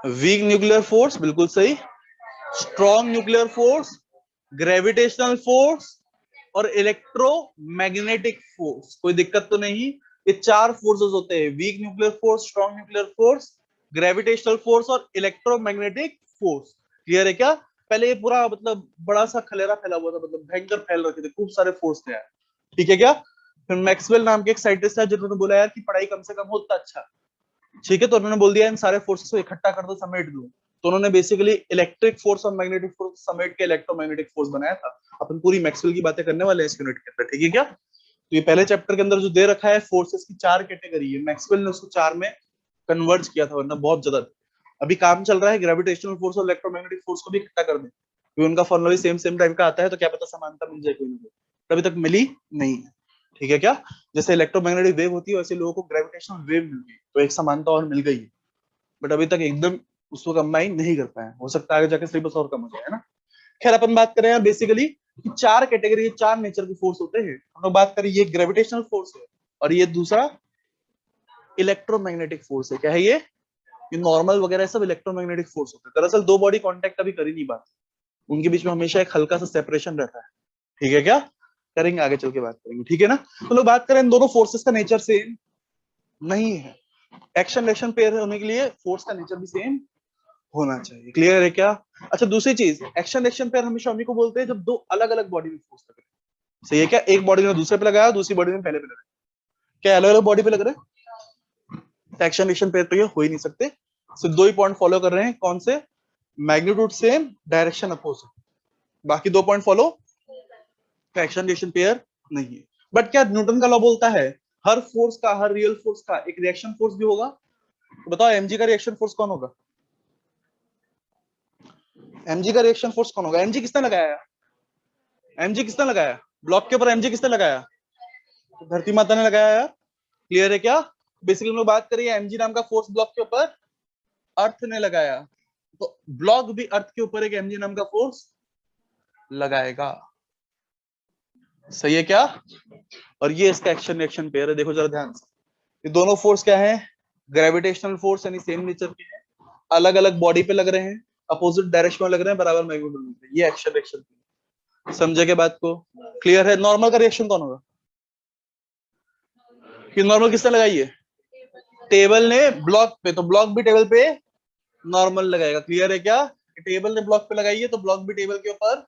वीक न्यूक्लियर फोर्स, बिल्कुल सही, strong nuclear force, gravitational force और इलेक्ट्रोमैग्नेटिक फोर्स, कोई दिक्कत तो नहीं, ये 4 फोर्सेस होते हैं, weak nuclear force, strong nuclear force, gravitational force और इलेक्ट्रोमैग्नेटिक फोर्स, क्लियर है क्या। पहले ये पूरा मतलब बड़ा सा खलेरा फैला हुआ था, मतलब भयंकर फैल रखे थे, खूब सारे फोर्स थे यार, ठीक है क्या। फिर मैक्सवेल नाम के एक साइंटिस्ट है जिन्होंने बोला यार कि पढ़ाई कम से कम हो तो अच्छा, ठीक है, तो उन्होंने बोल दिया इन सारे फोर्सेस को इकट्ठा कर दो, समेट दो, तो उन्होंने बेसिकली इलेक्ट्रिक फोर्स और मैग्नेटिक फोर्स समेट के इलेक्ट्रोमैग्नेटिक फोर्स बनाया था। अपन पूरी मैक्सवेल की बातें करने वाले हैं इस यूनिट के अंदर, ठीक है क्या। तो ये पहले चैप्टर के अंदर जो दे रखा है फोर्सेस की 4 कैटेगरी है, मैक्सवेल ने उसको 4 में कन्वर्ट किया था, वरना बहुत ज्यादा। अभी काम चल रहा है ग्रेविटेशनल फोर्स और इलेक्ट्रोमैग्नेटिक फोर्स को भी इकट्ठा कर दे, क्योंकि उनका फॉर्मूला भी सेम टाइप का आता है, तो क्या पता समानता मिल जाए कोई ना कोई, अभी तक मिली नहीं है, ठीक है क्या। जैसे इलेक्ट्रोमैग्नेटिक वेव होती है वैसे लोगों को ग्रेविटेशनल वेव मिल गई, तो एक समानता और मिल गई है, बट अभी तक एकदम उसको कंबाइन नहीं कर पाए, हो सकता है आगे जाके सिलेबस और कम हो जाए, है ना। खैर अपन बात करें यार बेसिकली 4 कैटेगरी, 4 नेचर के फोर्स होते हैं, हम लोग बात करें, ये ग्रेविटेशनल फोर्स है और ये दूसरा इलेक्ट्रोमैग्नेटिक फोर्स है, क्या है ये नॉर्मल वगैरह सब इलेक्ट्रोमैग्नेटिक फोर्स होते हैं। दरअसल 2 बॉडी कांटेक्ट कभी कर ही नहीं पाते, उनके बीच में हमेशा एक हल्का सा सेपरेशन रहता है, ठीक है क्या, करेंगे आगे चल के बात करेंगे, ठीक है ना। तो लोग बात करें इन दोनों फोर्सेस का नेचर सेम नहीं है, एक्शन रिएक्शन पेयर होने के लिए फोर्स का नेचर भी सेम होना चाहिए, क्लियर है क्या। अच्छा दूसरी चीज, एक्शन रिएक्शन पेयर हमेशा उन्हीं को बोलते हैं जब 2 अलग अलग बॉडी में फोर्स लग रहे हैं, सही है क्या, एक बॉडी में दूसरे पे लगाया, दूसरी बॉडी में पहले पे लगाया, क्या अलग अलग बॉडी पे लग रहे हैं, एक्शन रिएक्शन पेयर तो ये हो ही नहीं सकते। सिर्फ 2 ही पॉइंट फॉलो कर रहे हैं, कौन से, मैग्नीट्यूड सेम, डायरेक्शन अपोजिट, बाकी 2 point follow, action reaction pair नहीं है। बट क्या न्यूटन का लॉ बोलता है हर फोर्स का, हर रियल फोर्स का एक रिएक्शन फोर्स भी होगा, तो बताओ एमजी का रिएक्शन फोर्स कौन होगा, एमजी का रिएक्शन फोर्स कौन होगा, एमजी किसने लगाया, एमजी किसने लगाया, ब्लॉक के ऊपर एमजी किसने लगाया, तो धरती माता ने लगाया यार, क्लियर है क्या। बेसिकली हम लोग बात करें एमजी नाम का फोर्स ब्लॉक के ऊपर अर्थ ने लगाया, तो ब्लॉक भी अर्थ के ऊपर एक एमजी नाम का फोर्स लगाएगा, सही है क्या। और ये इसका एक्शन रिएक्शन पेयर है, देखो जरा ध्यान से, ये दोनों फोर्स क्या है, ग्रेविटेशनल फोर्स यानी सेम नेचर के हैं, अलग अलग बॉडी पे लग रहे हैं, अपोजिट डायरेक्शन में लग रहे हैं, बराबर मैग्नीट्यूड में, ये एक्शन रिएक्शन, समझे के बात को, क्लियर है। नॉर्मल का रिएक्शन कौन होगा, कि नॉर्मल किसने लगाई है, टेबल ने ब्लॉक पे, तो ब्लॉक भी टेबल पे नॉर्मल लगाएगा, क्लियर है क्या, टेबल ने ब्लॉक पे लगाई है तो ब्लॉक भी टेबल के ऊपर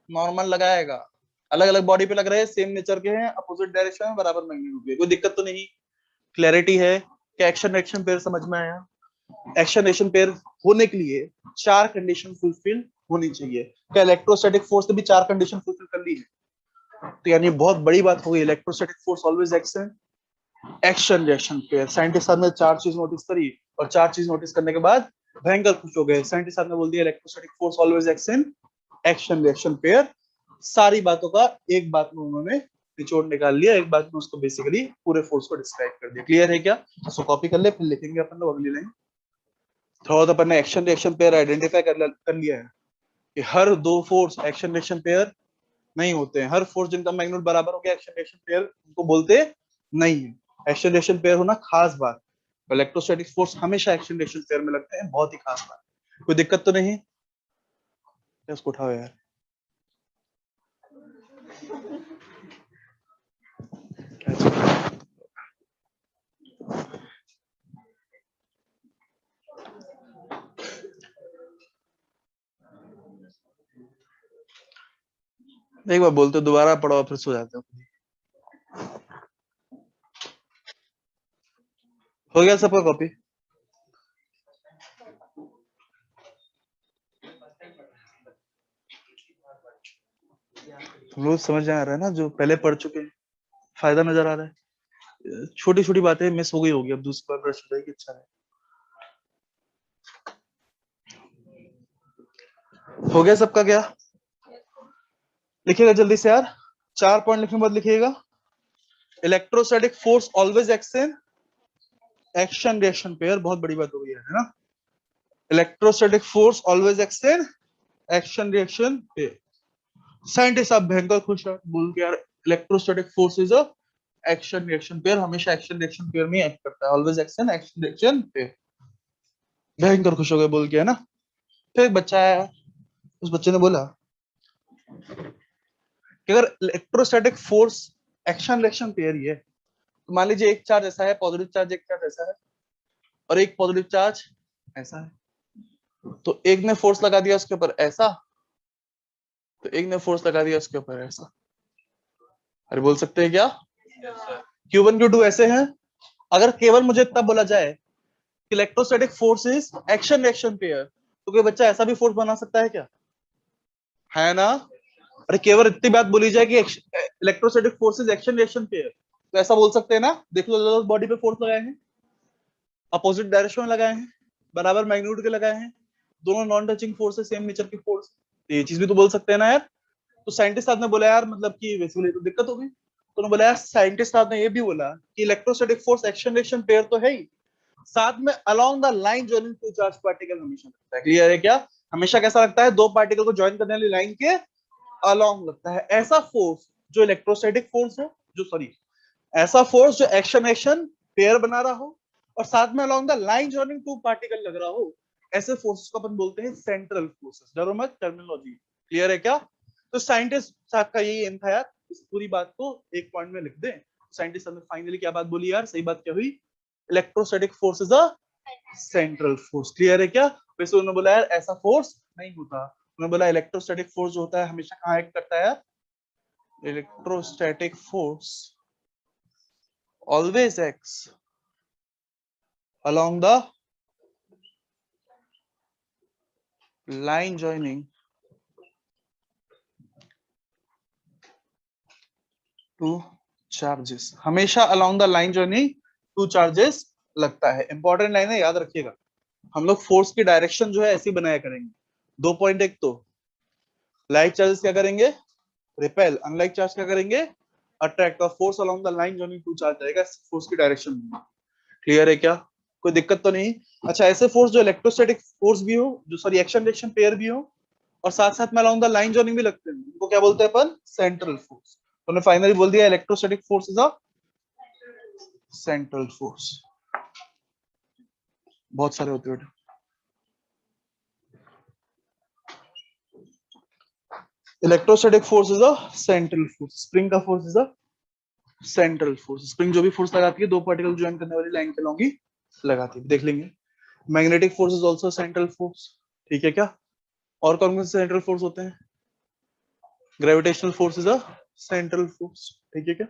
नॉर्मल लगाएगा, अलग अलग बॉडी पे लग रहे हैं, सेम नेचर के हैं, अपोजिट डायरेक्शन में, बराबर मैग्नीट्यूड के, कोई दिक्कत तो नहीं, क्लैरिटी है कि एक्शन रिएक्शन पेयर समझ में आया। एक्शन रिएक्शन पेयर होने के लिए 4 कंडीशन फुलफिल होनी चाहिए, क्या इलेक्ट्रोस्टैटिक फोर्स ने भी 4 कंडीशन फुलफिल कर ली है, तो यानी बहुत बड़ी बात हो गई, electrostatic force always action action reaction pair. Scientist ने 4 चीज नोटिस करी और 4 चीज नोटिस करने के बाद भयंकर खुश हो गए। साइंटिस्ट ने बोल दिया electrostatic force always acts in action reaction pair. सारी बातों का एक बात में उन्होंने निचोड़ निकाल लिया, एक बात में उसको बेसिकली पूरे फोर्स को डिस्क्राइब कर दिया। क्लियर है क्या? इसको कॉपी कर ले, फिर लिखेंगे अपन लोग अगली लाइन। थोड़ा तो अपन ने एक्शन रिएक्शन पेयर आइडेंटिफाई कर लिया है कि हर दो फोर्स एक्शन रिएक्शन पेयर नहीं होते हैं। हर फोर्स जिनका मैग्नीट्यूड बराबर हो गया एक्शन रिएक्शन पेयर उनको बोलते नहीं है। एक्शन रिएक्शन पेयर होना खास बात। इलेक्ट्रोस्टैटिक फोर्स हमेशा एक्शन रिएक्शन पेयर में लगते हैं, बहुत ही खास बात। कोई दिक्कत तो नहीं? इसको उठाओ यार। एक बार बोलते दोबारा पढ़ो फिर सो जाते हो। हो गया सबका कॉपी? तुम लोग समझ आ रहा है ना? जो पहले पढ़ चुके हैं फायदा नजर आ रहा है। छोटी छोटी बातें मिस हो गई होगी, अब दूसरी बार ब्रश हो जाएगी। अच्छा है, हो गया सबका? क्या लिखिएगा जल्दी से यार? 4 पॉइंट लिखने के बाद लिखिएगा electrostatic force always acts in action reaction pair. बहुत बड़ी बात हो गई है ना? Electrostatic force always acts in action reaction pair. Scientist आप भयंकर खुश है बोल के यार electrostatic force is a action reaction pair, हमेशा एक्शन रिएक्शन पेयर में एक्ट करता है, always action action reaction pair. भयंकर खुश हो गए बोल के, है ना? फिर एक बच्चा है, उस बच्चे ने बोला कि अगर electrostatic force action reaction pair ही है तो मान लीजिए एक चार्ज ऐसा है, पॉजिटिव चार्ज एक चार्ज ऐसा है और एक पॉजिटिव चार्ज ऐसा है, तो एक ने फोर्स लगा दिया उसके ऊपर ऐसा, तो एक ने फोर्स लगा दिया उसके ऊपर ऐसा। अरे बोल सकते हैं क्या? Q1 Q2 ऐसे हैं। अगर केवल मुझे इतना बोला जाए कि electrostatic force is action reaction pair, तो कोई बच्चा ऐसा भी फोर्स बना सकता है क्या? है ना? अरे केवल इतनी बात बोली जाए कि electrostatic force is action reaction pair, तो ऐसा बोल सकते हैं ना? देख लो बॉडी पे फोर्स लगाए हैं, अपोजिट डायरेक्शन में लगाए हैं, बराबर मैग्नीट्यूड के लगाए हैं, दोनों नॉन टचिंग फोर्स है, सेम नेचर की फोर्स। ये चीज भी तो बोल सकते हैं ना यार? तो साइंटिस्ट साहब ने बोला यार मतलब कि बेसिकली तो दिक्कत होगी, तो उन्होंने बोला यार साइंटिस्ट साहब ने ये भी बोला कि electrostatic force action reaction pair तो है ही, साथ में along the line joining two charge particle हमेशा लगता है। क्लियर है क्या? हमेशा कैसा लगता है? दो पार्टिकल को ज्वाइन करने वाली लाइन के अलोंग लगता है। ऐसा फोर्स जो इलेक्ट्रोस्टैटिक फोर्स हो, जो सॉरी ऐसा फोर्स जो एक्शन एक्शन पेयर बना रहा हो और साथ में along the line joining two particle लग रहा हो, ऐसे फोर्सेस को अपन बोलते हैं सेंट्रल फोर्सेस। डरो मत, टर्मिनोलॉजी क्लियर है क्या? तो साइंटिस्ट साहब का यही एम था यार, इस पूरी बात को एक पॉइंट में लिख दें। साइंटिस्ट साहब ने फाइनली क्या बात बोली यार? सही बात क्या हुई? Electrostatic force is a central force. Clear है क्या? वैसे उन्होंने बोला यार ऐसा फोर्स नहीं होता, उन्होंने बोला इलेक्ट्रोस्टैटिक फोर्स जो होता है हमेशा कहाँ एक्ट करता है? Electrostatic force always acts along the line joining two charges। हमेशा along the line joining two charges लगता है। इंपॉर्टेंट लाइन है, याद रखिएगा। हम लोग फोर्स की डायरेक्शन जो है ऐसी बनाया करेंगे। 2 पॉइंट, एक तो लाइक चार्जेस क्या करेंगे? रिपेल। अनलाइक चार्ज क्या करेंगे? अट्रैक्ट। और force along the line joining two charge जाएगा फोर्स की डायरेक्शन में। क्लियर है क्या? कोई दिक्कत तो नहीं? अच्छा, ऐसे फोर्स जो इलेक्ट्रोस्टैटिक फोर्स भी हो, जो सॉरी एक्शन रिएक्शन पेयर भी हो और साथ साथ में अलोंग द लाइन जॉइनिंग भी लगते हैं, उनको क्या बोलते हैं अपन? Central force. उन्होंने फाइनली बोल दिया electrostatic force is a central force. बहुत सारे होते हैं। Electrostatic force is a central force. Spring का force is a central force. Spring जो भी फोर्स लगाती है दो पार्टिकल ज्वाइन करने वाली लाइन के लॉन्ग ही लगाती है, देख लेंगे। Magnetic force is also central force. ठीक है क्या? और कौन कौन से सेंट्रल फोर्स होते हैं? Gravitational force is a central force. ठीक है क्या?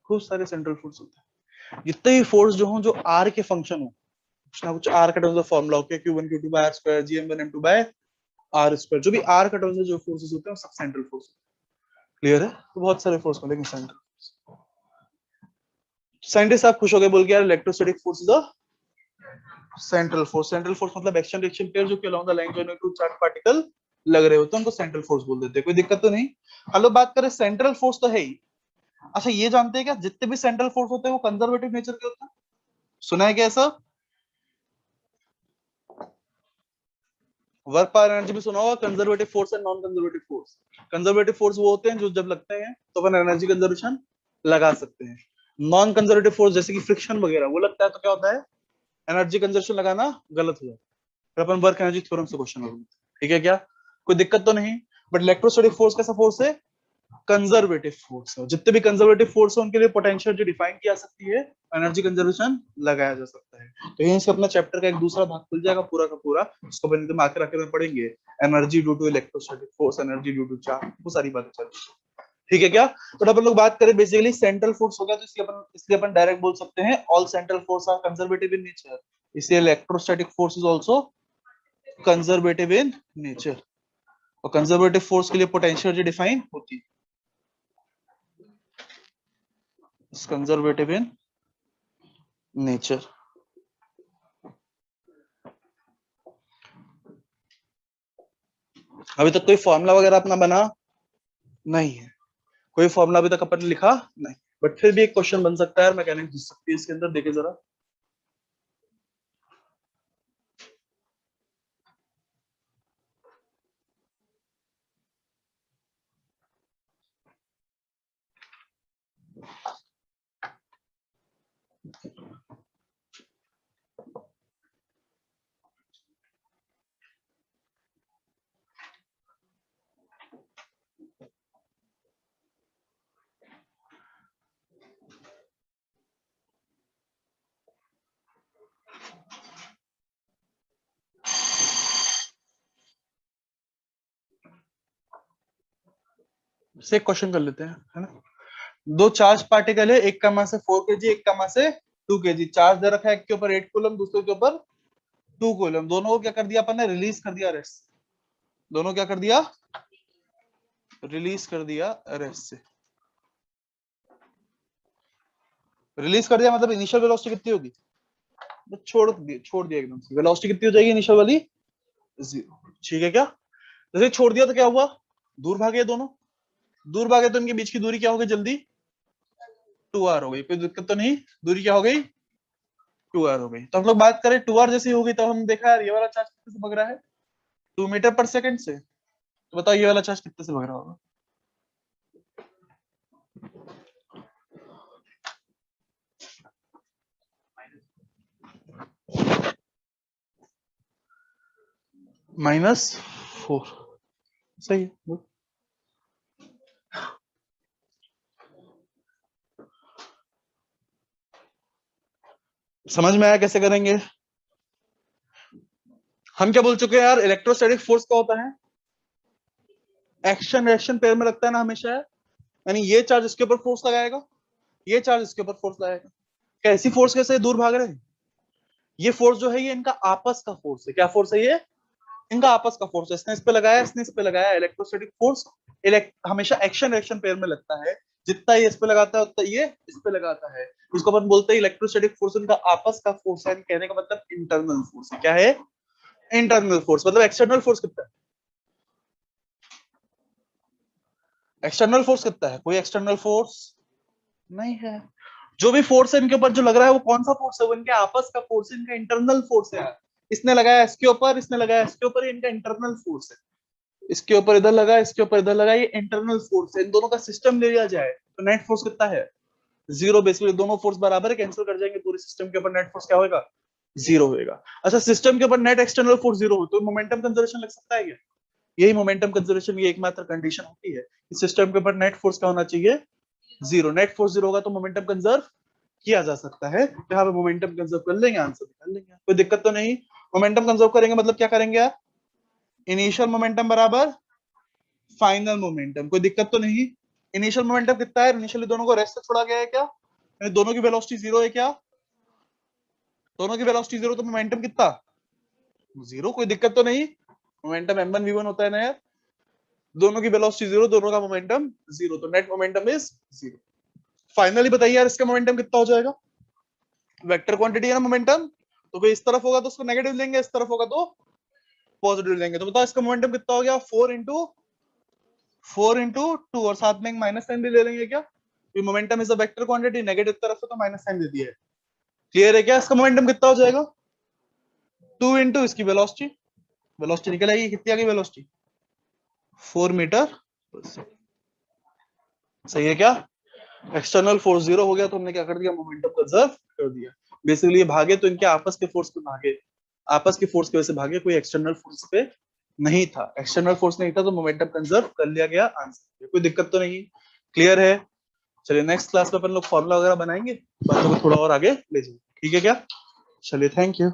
खूब सारे सेंट्रल फोर्स होते हैं। जितने भी फोर्स जो हो, जो आर के फंक्शन हो, कुछ ना कुछ आर का टर्म्स ऑफ फॉर्मूला होता है, Q1 Q2 by r square, Gm1 M2 by r square. जो भी आर का टर्म्स है, जो फोर्सेस होते हैं वो सब सेंट्रल फोर्स। क्लियर है? तो बहुत सारे फोर्स मिलेंगे सेंट्रल। साइंटिस्ट आप खुश हो गए बोल के यार electrostatic force is a central force. Central force मतलब एक्शन रिएक्शन पेयर जो कि along the line joining two charge particle लग रहे होते हैं उनको सेंट्रल फोर्स बोल देते हैं। कोई दिक्कत तो नहीं। हम लोग बात करें सेंट्रल फोर्स तो है ही। अच्छा ये जानते हैं क्या जितने भी सेंट्रल फोर्स होते हैं वो कंजर्वेटिव नेचर के होते हैं? सुना है क्या ऐसा? वर्क पावर एनर्जी भी सुना होगा, conservative force and non conservative force. Conservative force वो होते हैं जो जब लगते हैं तो अपन एनर्जी कंजर्वेशन लगा सकते हैं। नॉन कंजर्वेटिव फोर्स जैसे कि फ्रिक्शन वगैरह वो लगता है तो क्या होता है, एनर्जी कंजर्वेशन लगाना गलत हो जाता है। फिर अपन वर्क एनर्जी थ्योरम से क्वेश्चन होगा। ठीक है क्या? कोई दिक्कत तो नहीं। बट इलेक्ट्रोस्टैटिक फोर्स कैसा फोर्स है? कंजर्वेटिव फोर्स है। जितने भी कंजर्वेटिव फोर्स है उनके लिए पोटेंशियल जो डिफाइन किया सकती है, एनर्जी कंजर्वेशन लगाया जा सकता है। तो यहीं से अपना चैप्टर का एक दूसरा भाग खुल जाएगा पूरा का पूरा। उसको अपन एकदम आके रखे में पढ़ेंगे, energy due to electrostatic force, energy due to charge, वो सारी बातें चलेंगी। ठीक है क्या? तो अपन लोग बात करें बेसिकली सेंट्रल फोर्स हो गया तो इसलिए अपन डायरेक्ट बोल सकते हैं all central force are conservative in nature. इसलिए electrostatic force is also conservative in nature. और कंजर्वेटिव फोर्स के लिए पोटेंशियल एनर्जी डिफाइन होती है कंजर्वेटिव इन नेचर। अभी तक कोई फॉर्मूला वगैरह अपना बना नहीं है, कोई फॉर्मूला अभी तक अपन ने लिखा नहीं, बट फिर भी एक क्वेश्चन बन सकता है, मैकेनिक्स घुस सकती है इसके अंदर। देखिए जरा, से एक क्वेश्चन कर लेते हैं, है ना। दो चार्ज पार्टिकल है, एक का मास है 4 kg, एक का मास है 2 kg। चार्ज दे रखा है एक के ऊपर 8 कूलम, दूसरे के ऊपर 2 कूलम। दोनों को क्या कर दिया अपन ने, रिलीज कर दिया रेस्ट। दोनों क्या कर दिया, रिलीज कर दिया रेस्ट से। रिलीज कर दिया मतलब इनिशियल वेलोसिटी कितनी होगी, छोड़ दिया एकदम से। वेलोसिटी कितनी हो जाएगी इनिशियल वाली, 0। ठीक है क्या? जैसे छोड़ दिया तो क्या हुआ, दूर भागे दोनों। दूर भागे तो इनके बीच की दूरी क्या हो गई जल्दी, 2r हो गई। कोई दिक्कत तो नहीं, दूरी क्या हो गई, 2r हो गई। तो हम लोग बात करें 2r जैसी होगी तो हम देखा यार ये वाला चार्ज कितने से भग रहा है, 2 मीटर पर सेकंड से। तो बताओ ये वाला चार्ज कितने से भग रहा होगा, -4। सही है। समझ में आया कैसे करेंगे? हम क्या बोल चुके हैं यार, इलेक्ट्रोस्टैटिक फोर्स क्या होता है, एक्शन रिएक्शन पेयर में लगता है ना हमेशा। यानी ये चार्ज इसके ऊपर फोर्स लगाएगा, ये चार्ज इसके ऊपर फोर्स लगाएगा। कैसी फोर्स कैसे दूर भाग रहे हैं, ये फोर्स जो है ये इनका आपस का फोर्स है। क्या फोर्स है ये, इनका आपस का फोर्स है। इसने इस पे लगाया, इसने इस पे लगाया। इलेक्ट्रोस्टैटिक फोर्स हमेशा एक्शन रिएक्शन पेयर में लगता है। जितना ये इस पे लगाता है उतना ये इस पे लगाता है। इसको अपन बोलते हैं इलेक्ट्रोस्टैटिक फोर्स इनका आपस का फोर्स है। कहने का मतलब इंटरनल फोर्स है। क्या है, इंटरनल फोर्स। मतलब एक्सटर्नल फोर्स कितना है, एक्सटर्नल फोर्स कितना है, कोई एक्सटर्नल फोर्स नहीं है। जो भी फोर्स है इनके ऊपर जो लग रहा है वो कौन सा फोर्स है, वो इनके आपस का फोर्स है, इनका इंटरनल फोर्स है। इसने लगाया इसके ऊपर, इसने लगाया इसके ऊपर, ये इनका इंटरनल फोर्स है। इसके ऊपर इधर लगा, इसके ऊपर इधर लगा, ये इंटरनल फोर्स है। इन दोनों का सिस्टम ले लिया जाए तो नेट फोर्स कितना है, 0। बेसिकली दोनों फोर्स बराबर है, कैंसिल कर जाएंगे, पूरे सिस्टम के ऊपर नेट फोर्स क्या होगा, 0 होगा। अच्छा सिस्टम के ऊपर नेट एक्सटर्नल फोर्स 0 हो तो मोमेंटम कंजर्वेशन लग सकता है क्या? यही मोमेंटम कंजर्वेशन की एकमात्र कंडीशन होती है कि सिस्टम के ऊपर नेट फोर्स क्या होना चाहिए, 0। नेट फोर्स 0 होगा तो मोमेंटम कंजर्व किया जा सकता है। तो यहाँ पे मोमेंटम कंजर्व कर लेंगे, आंसर निकाल लेंगे, कोई दिक्कत तो नहीं। मोमेंटम कंजर्व करेंगे मतलब क्या करेंगे आप, इनिशियल मोमेंटम बराबर फाइनल मोमेंटम। कोई दिक्कत तो नहीं। इनिशियल मोमेंटम कितना है, इनिशियली दोनों को रेस्ट से छोड़ा गया है क्या, यानी दोनों की वेलोसिटी 0 है क्या, दोनों की वेलोसिटी 0 तो मोमेंटम कितना, 0। कोई दिक्कत तो नहीं। मोमेंटम m1 v1 होता है ना यार, दोनों की वेलोसिटी 0, दोनों का मोमेंटम 0, तो नेट मोमेंटम इज 0। फाइनली बताइए यार इसका मोमेंटम कितना हो जाएगा, वेक्टर क्वांटिटी है ना मोमेंटम, तो भाई इस तरफ होगा तो उसको नेगेटिव लेंगे, इस तरफ होगा तो पॉजिटिव लेंगे। तो बताओ इसका मोमेंटम कितना हो गया, 4 into 2 और साथ में एक माइनस साइन भी ले लेंगे क्या, momentum is a vector quantity, negative तरफ है तो माइनस साइन दे दिया है। क्लियर है क्या? इसका मोमेंटम कितना हो जाएगा, 2 into इसकी वेलोसिटी, वेलोसिटी निकल आएगी, कितनी आ गई वेलोसिटी, 4 मीटर। सही है क्या? एक्सटर्नल फोर्स 0 हो गया तो हमने क्या कर दिया, मोमेंटम कंजर्व कर दिया। बेसिकली ये भागे तो इनके आपस के फोर्स पे भागे, आपस के फोर्स की वजह से भागे, कोई एक्सटर्नल फोर्स पे नहीं था, एक्सटर्नल फोर्स नहीं था तो मोमेंटम कंजर्व कर लिया गया आंसर। कोई दिक्कत तो नहीं? क्लियर है? चलिए नेक्स्ट क्लास में अपन लोग फॉर्मूला वगैरह बनाएंगे, बातों को थोड़ा और आगे ले जाएंगे। ठीक है क्या? चलिए थैंक यू।